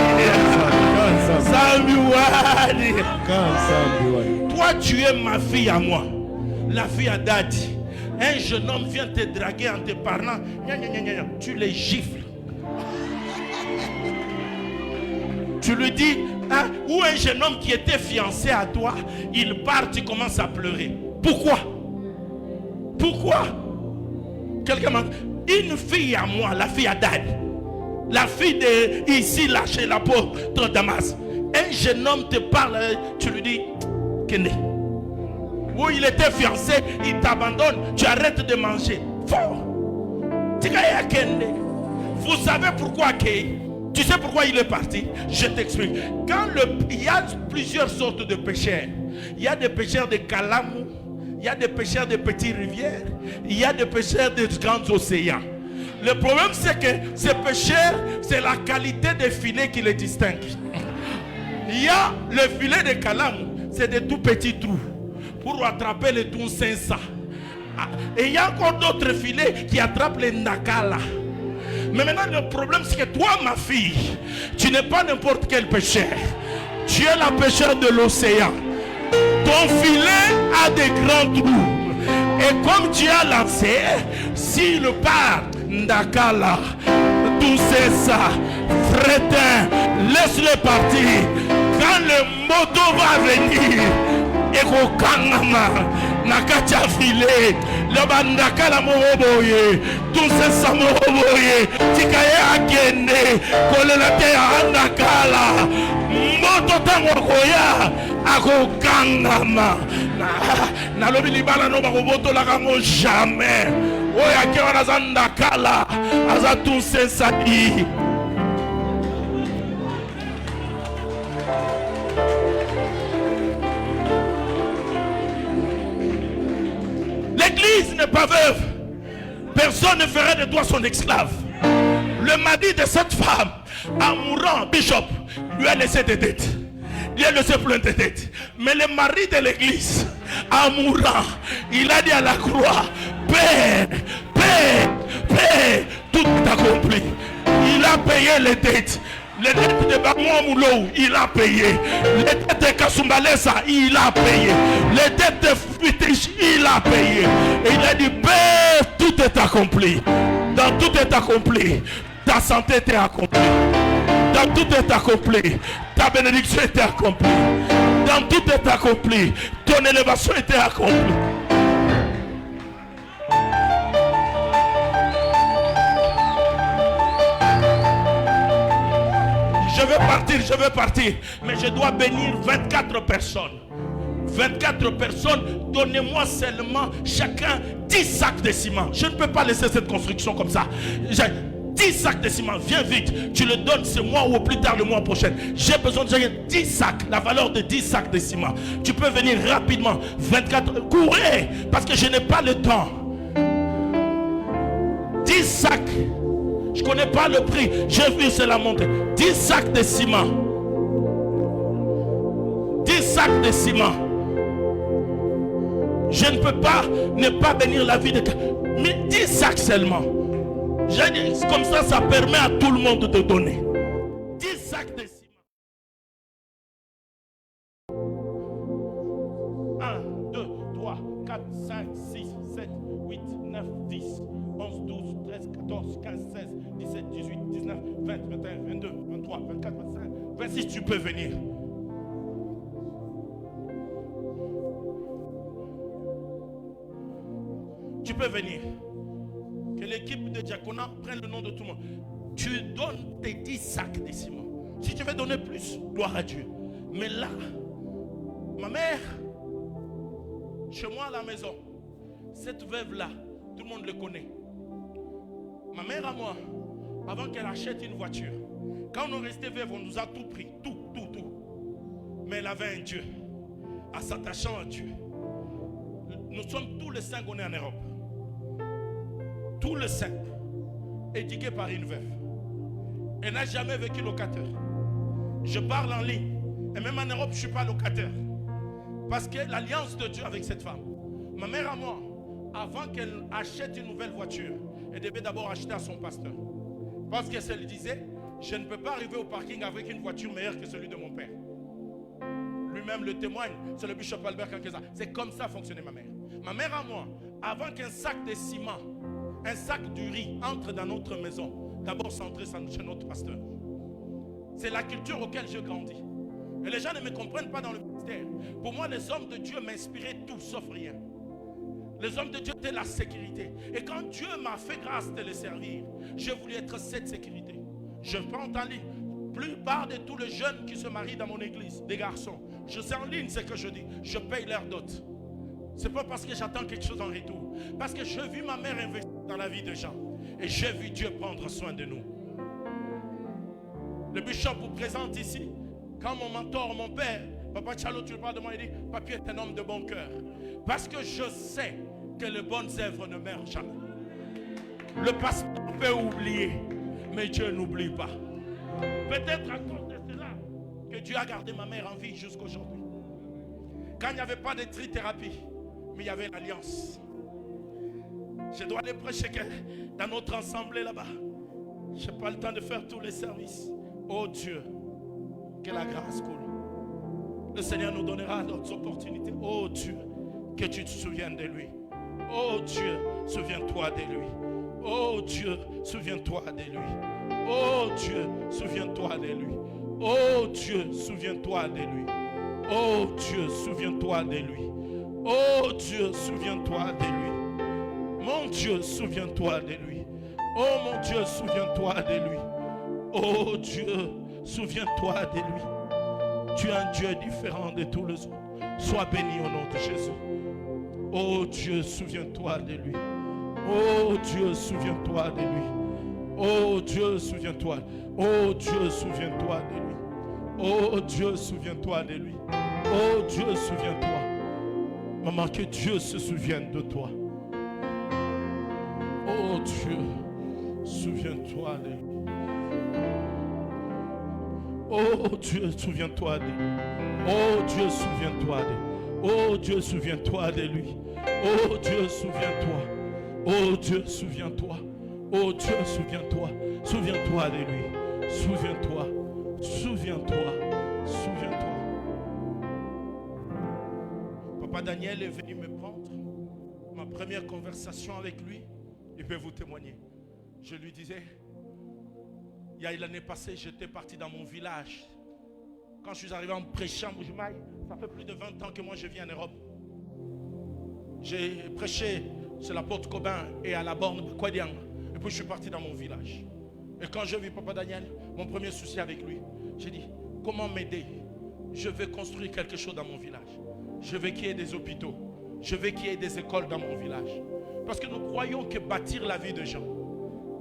[SPEAKER 8] Toi tu es ma fille à moi, la fille à Daddy. Un jeune homme vient te draguer en te parlant, tu les gifles. Tu lui dis, hein, ou un jeune homme qui était fiancé à toi, il part, tu commences à pleurer. Pourquoi? Quelqu'un m'a dit, une fille à moi, la fille à Dad, la fille de ici, là, chez l'apôtre Damas. Un jeune homme te parle, tu lui dis, Kende. Ou il était fiancé, il t'abandonne, tu arrêtes de manger. Fort. Vous savez pourquoi tu sais pourquoi il est parti? Je t'explique. Il y a plusieurs sortes de pécheurs. Il y a des pécheurs de Kalamou. Il y a des pêcheurs de petites rivières. Il y a des pêcheurs des grands océans. Le problème, c'est que ces pêcheurs, c'est la qualité des filets qui les distingue. Il y a le filet de Kalam, c'est des tout petits trous pour attraper les thons 500. Et il y a encore d'autres filets qui attrapent les nakala. Mais maintenant, le problème, c'est que toi, ma fille, tu n'es pas n'importe quel pêcheur. Tu es la pêcheur de l'océan. Ton filet a des grands trous. Et comme tu as lancé, s'il part, Ndakala, tout c'est ça, Fretin, laisse-le partir. Quand le moto va venir, Eko Kangama, Nakacha filet, le Bandakala Moroboye, tout c'est ça Moroboye, Tikaye Akende, Kolelate Andakala, Moto Tangokoya. Ako kangama na lobi libala no bakoboto la kango jamais oya ke wana zanda kala aza tout sensati. L'église n'est pas veuve. Personne ne ferait de toi son esclave. Le mari de cette femme, en mourant, Bishop, lui a laissé des dettes. Il a laissé plein de têtes. Mais le mari de l'église, en mourant, il a dit à la croix, Père, Père, Père, Tout est accompli. Il a payé les dettes. Les dettes de Bamouan Moulou, il a payé. Les dettes de Kasumbalesa, il a payé. Les dettes de Fuitish, il a payé. Et il a dit, Père, tout est accompli. Dans tout est accompli. Ta santé était accomplie. Dans tout est accompli. Ta bénédiction était accomplie. Dans tout est accompli. Ton élévation était accomplie. Je veux partir, mais je dois bénir 24 personnes. 24 personnes, donnez-moi seulement chacun 10 sacs de ciment. Je ne peux pas laisser cette construction comme ça. 10 sacs de ciment, viens vite. Tu le donnes ce mois ou au plus tard le mois prochain. J'ai besoin de 10 sacs, la valeur de 10 sacs de ciment. Tu peux venir rapidement. 24, courez, parce que je n'ai pas le temps. 10 sacs. Je ne connais pas le prix. J'ai vu cela monter. 10 sacs de ciment. 10 sacs de ciment. Je ne peux pas ne pas bénir la vie de quelqu'un. Mais 10 sacs seulement. J'ai dit, comme ça permet à tout le monde de donner. 10 sacs de ciment. 1, 2, 3, 4, 5, 6, 7, 8, 9, 10, 11, 12, 13, 14, 15, 16, 17, 18, 19, 20, 21, 22, 23, 24, 25, 26, tu peux venir. Tu peux venir. Que l'équipe de diaconat prenne le nom de tout le monde. Tu donnes tes 10 sacs de ciment. Si tu veux donner plus, gloire à Dieu. Mais là, ma mère, chez moi à la maison, cette veuve-là, tout le monde le connaît. Ma mère à moi, avant qu'elle achète une voiture, quand on restait veuve, on nous a tout pris, tout. Mais elle avait un Dieu. En s'attachant à Dieu. Nous sommes tous les 5, on est en Europe. Tous les 5, éduqués par une veuve. Elle n'a jamais vécu locataire. Je parle en ligne. Et même en Europe, je ne suis pas locataire. Parce que l'alliance de Dieu avec cette femme. Ma mère à moi, avant qu'elle achète une nouvelle voiture, elle devait d'abord acheter à son pasteur. Parce qu'elle disait, je ne peux pas arriver au parking avec une voiture meilleure que celui de mon père. Lui-même le témoigne, c'est le bishop Albert Kankeza. C'est comme ça fonctionnait ma mère. Ma mère à moi, avant qu'un sac de ciment, un sac du riz entre dans notre maison, d'abord centré chez notre pasteur. C'est la culture auquel je grandis. Et les gens ne me comprennent pas dans le ministère. Pour moi, les hommes de Dieu m'inspiraient tout sauf rien. Les hommes de Dieu étaient la sécurité. Et quand Dieu m'a fait grâce de les servir, j'ai voulu être cette sécurité. Je prends en ligne. Plupart de tous les jeunes qui se marient dans mon église, des garçons, je sais en ligne ce que je dis. Je paye leur dot. Ce n'est pas parce que j'attends quelque chose en retour. Parce que j'ai vu ma mère investir dans la vie des gens. Et j'ai vu Dieu prendre soin de nous. Le bishop vous présente ici. Quand mon mentor, mon père, Papa Tchalo, tu parles de moi, il dit, Papi est un homme de bon cœur. Parce que je sais que les bonnes œuvres ne meurent jamais. Le pasteur peut oublier, mais Dieu n'oublie pas. Peut-être à cause de cela que Dieu a gardé ma mère en vie jusqu'aujourd'hui. Quand il n'y avait pas de trithérapie, mais il y avait l'alliance. Je dois aller prêcher dans notre assemblée là-bas. Je n'ai pas le temps de faire tous les services. Oh Dieu, que la grâce coule. Le Seigneur nous donnera d'autres opportunités. Oh Dieu, que tu te souviennes de lui. Oh Dieu, souviens-toi de lui. Oh Dieu, souviens-toi de lui. Oh Dieu, souviens-toi de lui. Oh Dieu, souviens-toi de lui. Oh Dieu, souviens-toi de lui. Oh Dieu, souviens-toi de lui. Mon Dieu, souviens-toi de lui. Oh mon Dieu, souviens-toi de lui. Oh Dieu, souviens-toi de lui. Tu es un Dieu différent de tous les autres. Sois béni au nom de Jésus. Oh Dieu, souviens-toi de lui. Oh Dieu, souviens-toi de lui. Oh Dieu, souviens-toi. Oh Dieu, souviens-toi de lui. Oh Dieu, souviens-toi de lui. Oh Dieu, souviens-toi. Maman, que Dieu se souvienne de toi. Oh Dieu, souviens-toi de lui. Oh Dieu, souviens-toi de lui. Oh Dieu, souviens-toi de lui. Oh Dieu, souviens-toi de lui. Oh Dieu, souviens-toi. Oh Dieu, souviens-toi. Oh Dieu, souviens-toi. Souviens-toi de lui. Souviens-toi. Souviens-toi. Souviens-toi. Papa Daniel est venu me prendre. Ma première conversation avec lui, il peut vous témoigner. Je lui disais, il y a l'année passée, j'étais parti dans mon village. Quand je suis arrivé en prêchant à Moujumaï, ça fait plus de 20 ans que moi je vis en Europe. J'ai prêché sur la porte Cobin et à la borne Kwadiang. Et puis je suis parti dans mon village. Et quand j'ai vu Papa Daniel, mon premier souci avec lui, j'ai dit, comment m'aider? Je veux construire quelque chose dans mon village. Je veux qu'il y ait des hôpitaux. Je veux qu'il y ait des écoles dans mon village. Parce que nous croyons que bâtir la vie de gens,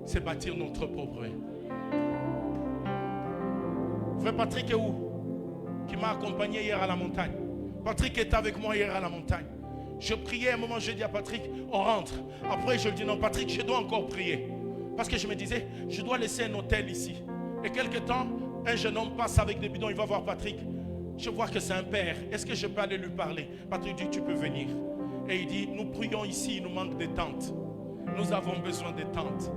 [SPEAKER 8] c'est bâtir notre propre vie. Frère Patrick est où? Qui m'a accompagné hier à la montagne. Patrick est avec moi hier à la montagne. Je priais, à un moment, je dis à Patrick, on rentre. Après, je lui dis, non, Patrick, je dois encore prier. Parce que je me disais, je dois laisser un hôtel ici. Et quelque temps, un jeune homme passe avec des bidons, il va voir Patrick. Je vois que c'est un père. Est-ce que je peux aller lui parler? Patrick dit, tu peux venir. Et il dit, nous prions ici, il nous manque des tentes. Nous avons besoin des tentes.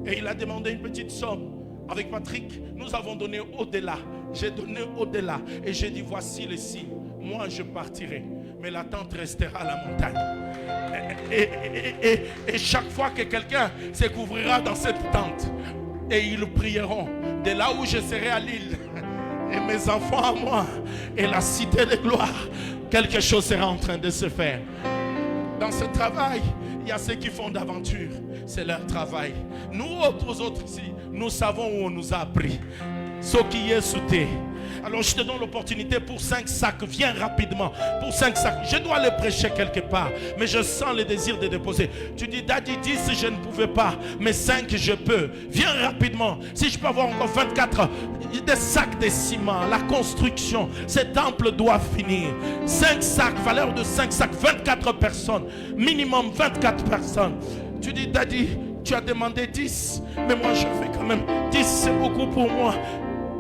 [SPEAKER 8] Et il a demandé une petite somme. Avec Patrick, nous avons donné au-delà. J'ai donné au-delà. Et j'ai dit, voici les signes. Moi, je partirai. Mais la tente restera à la montagne. Et chaque fois que quelqu'un se couvrira dans cette tente, et ils prieront de là où je serai à l'île, et mes enfants à moi, et la cité de gloire, quelque chose sera en train de se faire. Dans ce travail, il y a ceux qui font d'aventure. C'est leur travail. Nous autres ici, nous savons où on nous a appris. Ce qui est sauté. Alors je te donne l'opportunité pour 5 sacs. Viens rapidement. Pour 5 sacs. Je dois les prêcher quelque part. Mais je sens le désir de déposer. Tu dis, Daddy, 10, je ne pouvais pas. Mais 5, je peux. Viens rapidement. Si je peux avoir encore 24 des sacs de ciment. La construction. Ce temple doit finir. 5 sacs. Valeur de 5 sacs. 24 personnes. Minimum 24 personnes. Tu dis, Daddy, tu as demandé 10. Mais moi, je fais quand même 10. C'est beaucoup pour moi.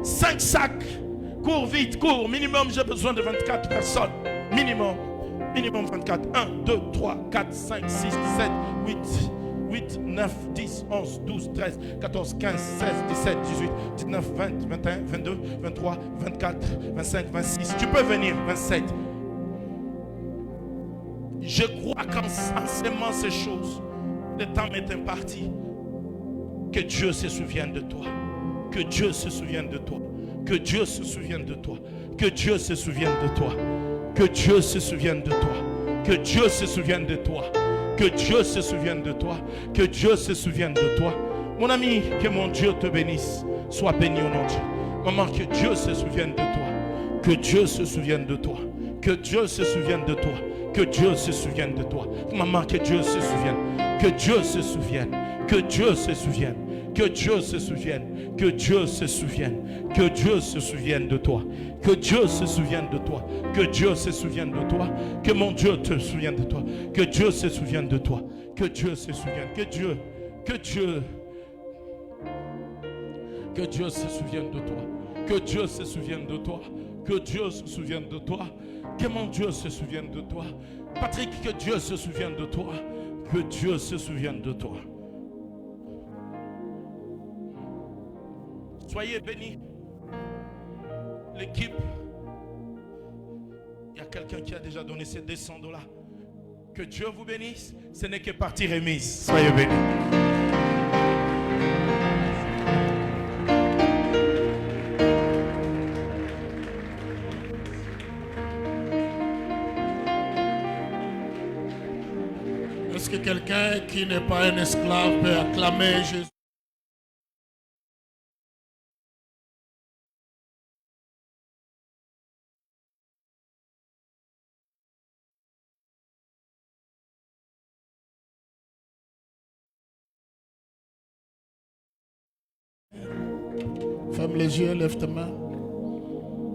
[SPEAKER 8] 5 sacs. Cours vite, cours. Minimum, j'ai besoin de 24 personnes. Minimum. Minimum 24. 1, 2, 3, 4, 5, 6, 7, 8, 9, 10, 11, 12, 13, 14, 15, 16, 17, 18, 19, 20, 21, 22, 23, 24, 25, 26. Tu peux venir, 27. Je crois qu'en s'aimant ces choses, le temps m'est imparti. Que Dieu se souvienne de toi. Que Dieu se souvienne de toi. Que Dieu se souvienne de toi. Que Dieu se souvienne de toi. Que Dieu se souvienne de toi. Que Dieu se souvienne de toi. Que Dieu se souvienne de toi. Que Dieu se souvienne de toi. Mon ami, que mon Dieu te bénisse. Sois béni au nom de Dieu. Maman, que Dieu se souvienne de toi. Que Dieu se souvienne de toi. Que Dieu se souvienne de toi. Que Dieu se souvienne de toi. Maman, que Dieu se souvienne. Que Dieu se souvienne. Que Dieu se souvienne. Que Dieu se souvienne. Que Dieu se souvienne. Que Dieu se souvienne de toi. Que Dieu se souvienne de toi. Que Dieu se souvienne de toi. Que mon Dieu te souvienne de toi. Que Dieu se souvienne de toi. Que Dieu se souvienne. Que Dieu se souvienne de toi. Que Dieu se souvienne de toi. Que Dieu se souvienne de toi. Que mon Dieu se souvienne de toi. Patrick, que Dieu se souvienne de toi. Que Dieu se souvienne de toi. Soyez bénis. L'équipe. Il y a quelqu'un qui a déjà donné ses $200. Que Dieu vous bénisse. Ce n'est que partie remise. Soyez bénis.
[SPEAKER 4] Est-ce que quelqu'un qui n'est pas un esclave peut acclamer Jésus? Ferme les yeux, lève tes mains.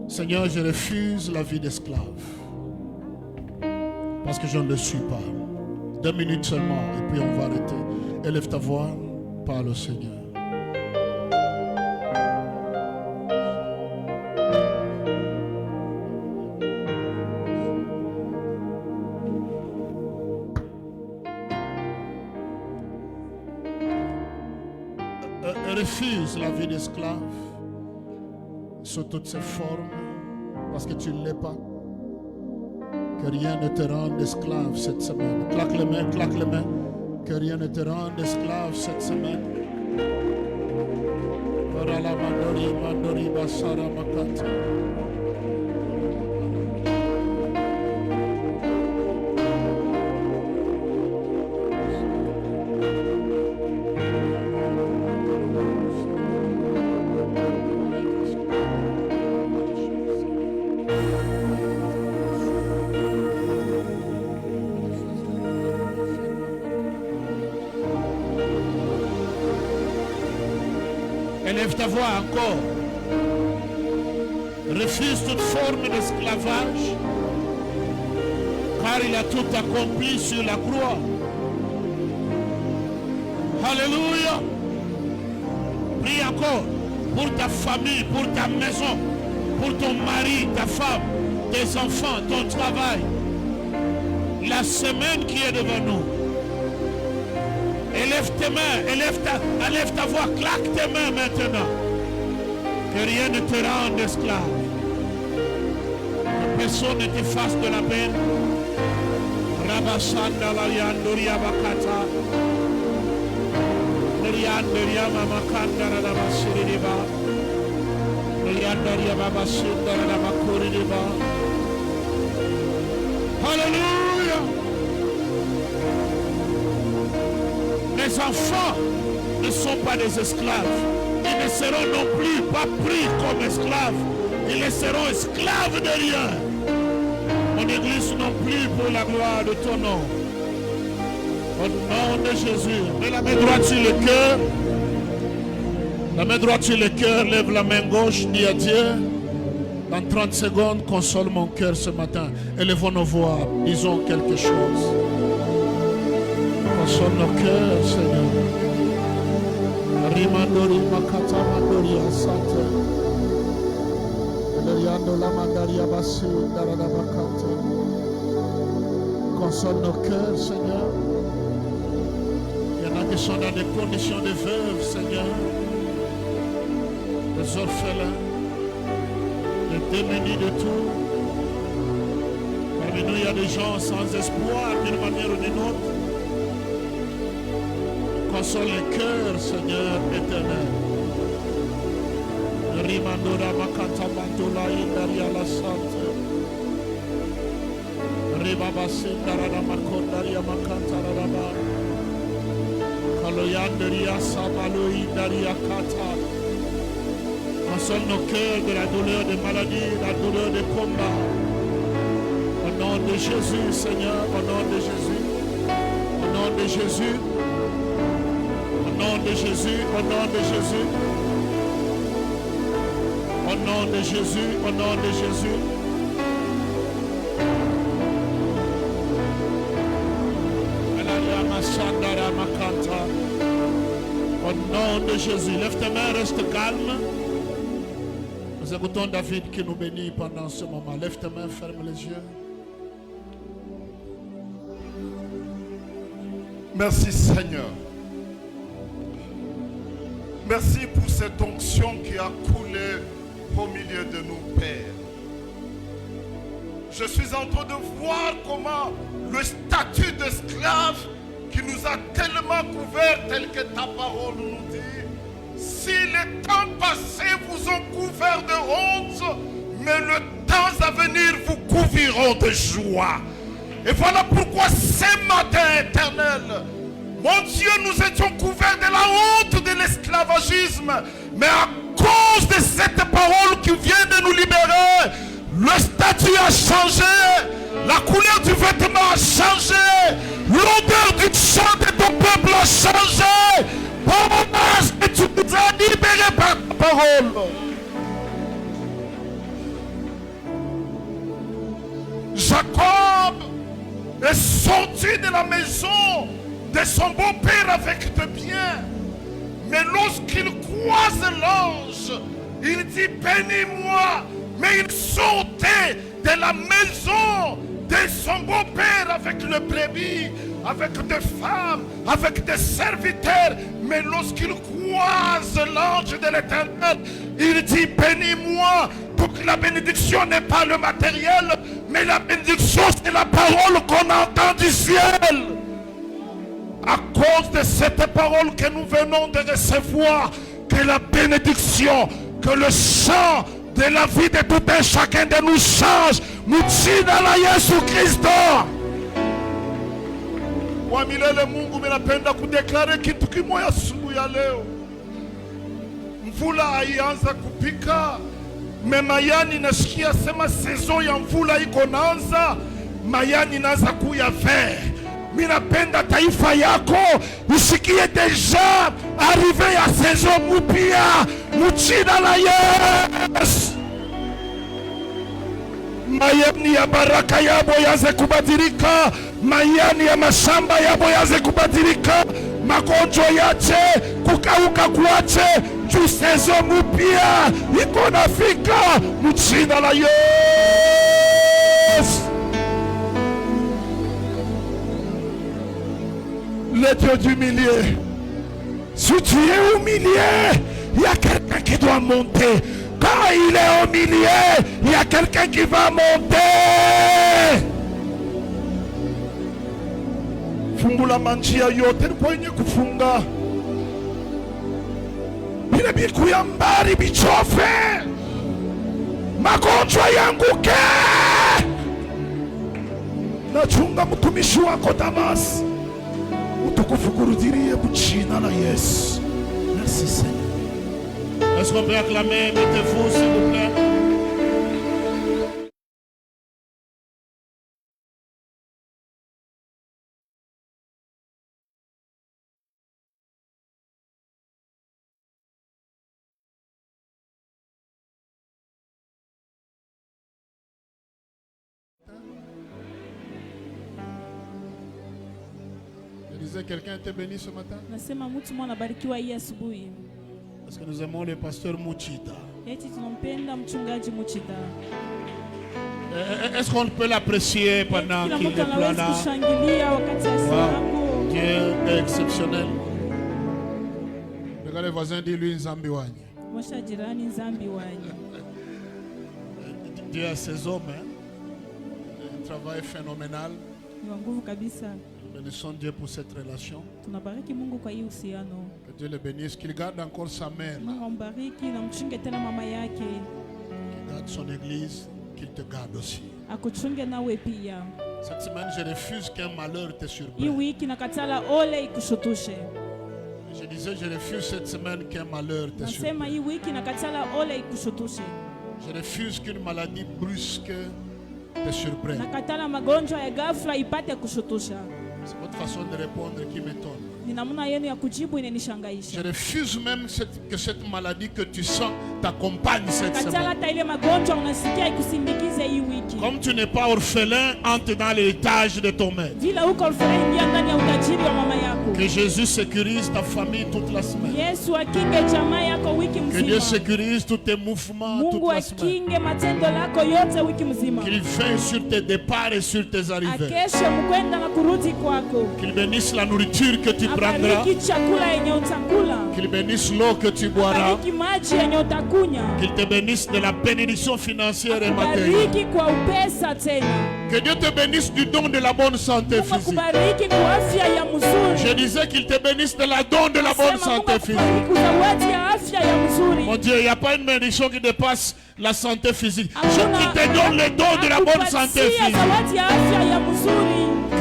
[SPEAKER 4] Seigneur, je refuse la vie d'esclave. Parce que je ne le suis pas. 2 minutes seulement et puis on va arrêter. Élève ta voix, parle au Seigneur. refuses la vie d'esclave sous toutes ses formes, parce que tu ne l'es pas. Que rien ne te rende esclave cette semaine. Claque les mains, claque les mains. Que rien ne te rende esclave cette semaine. Élève ta voix encore. Refuse toute forme d'esclavage, car il a tout accompli sur la croix. Alléluia. Prie encore pour ta famille, pour ta maison, pour ton mari, ta femme, tes enfants, ton travail. La semaine qui est devant nous. Élève tes mains, élève ta voix, claque tes mains maintenant. Que rien ne te rende esclave. Que personne ne te fasse de la peine. Rabashanda la yandoria bakata. Yandoria mamakanda la basiriba. Yandoria babasunda la bakuriba. Alléluia. Les enfants ne sont pas des esclaves. Ils ne seront non plus pas pris comme esclaves. Ils ne seront esclaves de rien. Mon église non plus pour la gloire de ton nom. Au nom de Jésus. Mets la main droite sur le cœur. La main droite sur le cœur. Lève la main gauche. Dis à Dieu. Dans 30 secondes, console mon cœur ce matin. Élevons nos voix. Disons quelque chose. Console nos cœurs, Seigneur. Rimandori makata mandori asate. Eliando la mandaria basi darada bakate. Console nos cœurs, Seigneur. Il y en a qui sont dans des conditions de veuves, Seigneur. Des orphelins. Des démunis de tout. Parmi nous, il y a des gens sans espoir d'une manière ou d'une autre. Console les cœurs, Seigneur éternel. Rimandora makata mandula indaria la sante. Ribaba sindarada makondaria makanta raba. Kaloyandaria samalo indaria kata. Console nos cœurs de la douleur des maladies, la douleur des combats. Au nom de Jésus, Seigneur, au nom de Jésus. Au nom de Jésus. Au nom de Jésus, au nom de Jésus. Au nom de Jésus, au nom de Jésus. Au nom de Jésus, lève tes mains, reste calme. Nous écoutons David qui nous bénit pendant ce moment. Lève tes mains, ferme les yeux.
[SPEAKER 8] Merci Seigneur. Merci pour cette onction qui a coulé au milieu de nous, Père. Je suis en train de voir comment le statut d'esclave qui nous a tellement couverts, tel que ta parole nous dit, si les temps passés vous ont couvert de honte, mais le temps à venir vous couvriront de joie. Et voilà pourquoi ce matin éternel, mon Dieu, nous étions couverts de la honte de l'esclavagisme. Mais à cause de cette parole qui vient de nous libérer, le statut a changé. La couleur du vêtement a changé. L'odeur du chant de ton peuple a changé. Parce que tu nous as libérés par ta parole. Jacob est sorti de la maison de son beau-père avec de biens. Mais lorsqu'il croise l'ange, il dit bénis-moi. Mais il sortait de la maison de son beau-père avec le brebis, avec des femmes, avec des serviteurs. Mais lorsqu'il croise toise l'ange de l'Éternel. Il dit, bénis-moi. Donc la bénédiction n'est pas le matériel, mais la bénédiction c'est la parole qu'on entend du ciel. À cause de cette parole que nous venons de recevoir, que la bénédiction, que le chant de la vie de tout un chacun de nous change. Mchina la Yesu Kristo. Wa milele Mungu minapenda kudeklare kitu kimoja asubuhi ya leo. Mvula haianza kupika. Memayani nasikia sema saison ya mvula iko naanza. Mayani naanza kuya vert. Minapenda taifa yako isikie deja arrive ya saison mpya. Mchina la Yesu. Mayani ya baraka yabo yaze kubadilika. Mayani ya mashamba yabo yaze kubadilika. Magonjwa yache kukauka kuache. Juu saison mpya iko nafika. Mchina la Yesu. Le Dieu du milieu. Si tu es au milieu, il y a quelqu'un qui doit monter. Quand il est au milieu, il y a quelqu'un qui va monter. Fungula manjia yote kwenye kufunga. Bile biku ya mbari bichofe. Magonjwa yanguke. Nachunga mtumishi wako Damas. Utukufu kurudirie mchina la Yesu. Merci Seigneur.
[SPEAKER 4] Est-ce qu'on peut acclamer? Mettez-vous s'il vous plaît. Je disais, quelqu'un était béni ce matin?
[SPEAKER 9] Nasema mtu mwana barikiwa hii asubuhi.
[SPEAKER 4] Parce que nous aimons le pasteur Muchita.
[SPEAKER 9] Eti tunampenda mchungaji Muchita.
[SPEAKER 4] Est-ce qu'on peut l'apprécier pendant qu'il est là?
[SPEAKER 9] Wow.
[SPEAKER 4] Dieu est exceptionnel. Regarde les voisins, dis-lui Nzambi Wanyi. Dieu a ses hommes, hein? Un travail phénoménal. Nous bénissons Dieu pour cette relation. Que Dieu le bénisse, qu'il garde encore sa mère là. Qu'il garde son église, qu'il te garde aussi. Cette semaine, je refuse qu'un malheur te surprenne. Je disais, je refuse cette semaine qu'un malheur te surprenne. Je refuse qu'une maladie brusque te surprenne. C'est votre façon de répondre qui m'étonne. Je refuse même que cette maladie que tu sens t'accompagne cette semaine. Comme tu n'es pas orphelin, entre dans l'héritage de ton maître. Que Jésus sécurise ta famille toute la semaine. Que Dieu sécurise tous tes mouvements toute la semaine. Qu'il veille sur tes départs et sur tes arrivées. Qu'il bénisse la nourriture que tu prendras. Qu'il bénisse l'eau que tu boiras. Qu'il te bénisse de la bénédiction financière et matérielle. Que Dieu te bénisse du don de la bonne santé physique. Je disais qu'il te bénisse de la don de la bonne santé physique. Mon Dieu, il n'y a pas une bénédiction qui dépasse la santé physique. Qu'il te donne le don de la bonne santé physique.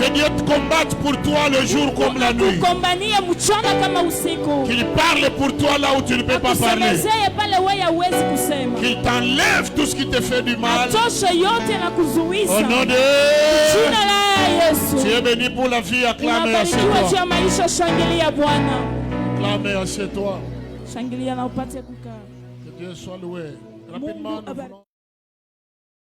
[SPEAKER 4] Que Dieu te combatte pour toi le jour comme la nuit. Qu'il parle pour toi là où tu ne peux pas parler. Qu'il t'enlève tout ce qui te fait du mal. Au nom de Jésus. Tu es béni pour la vie, acclamez à toi. Acclamez à toi. Que Dieu soit loué. Rapidement, nous voulons...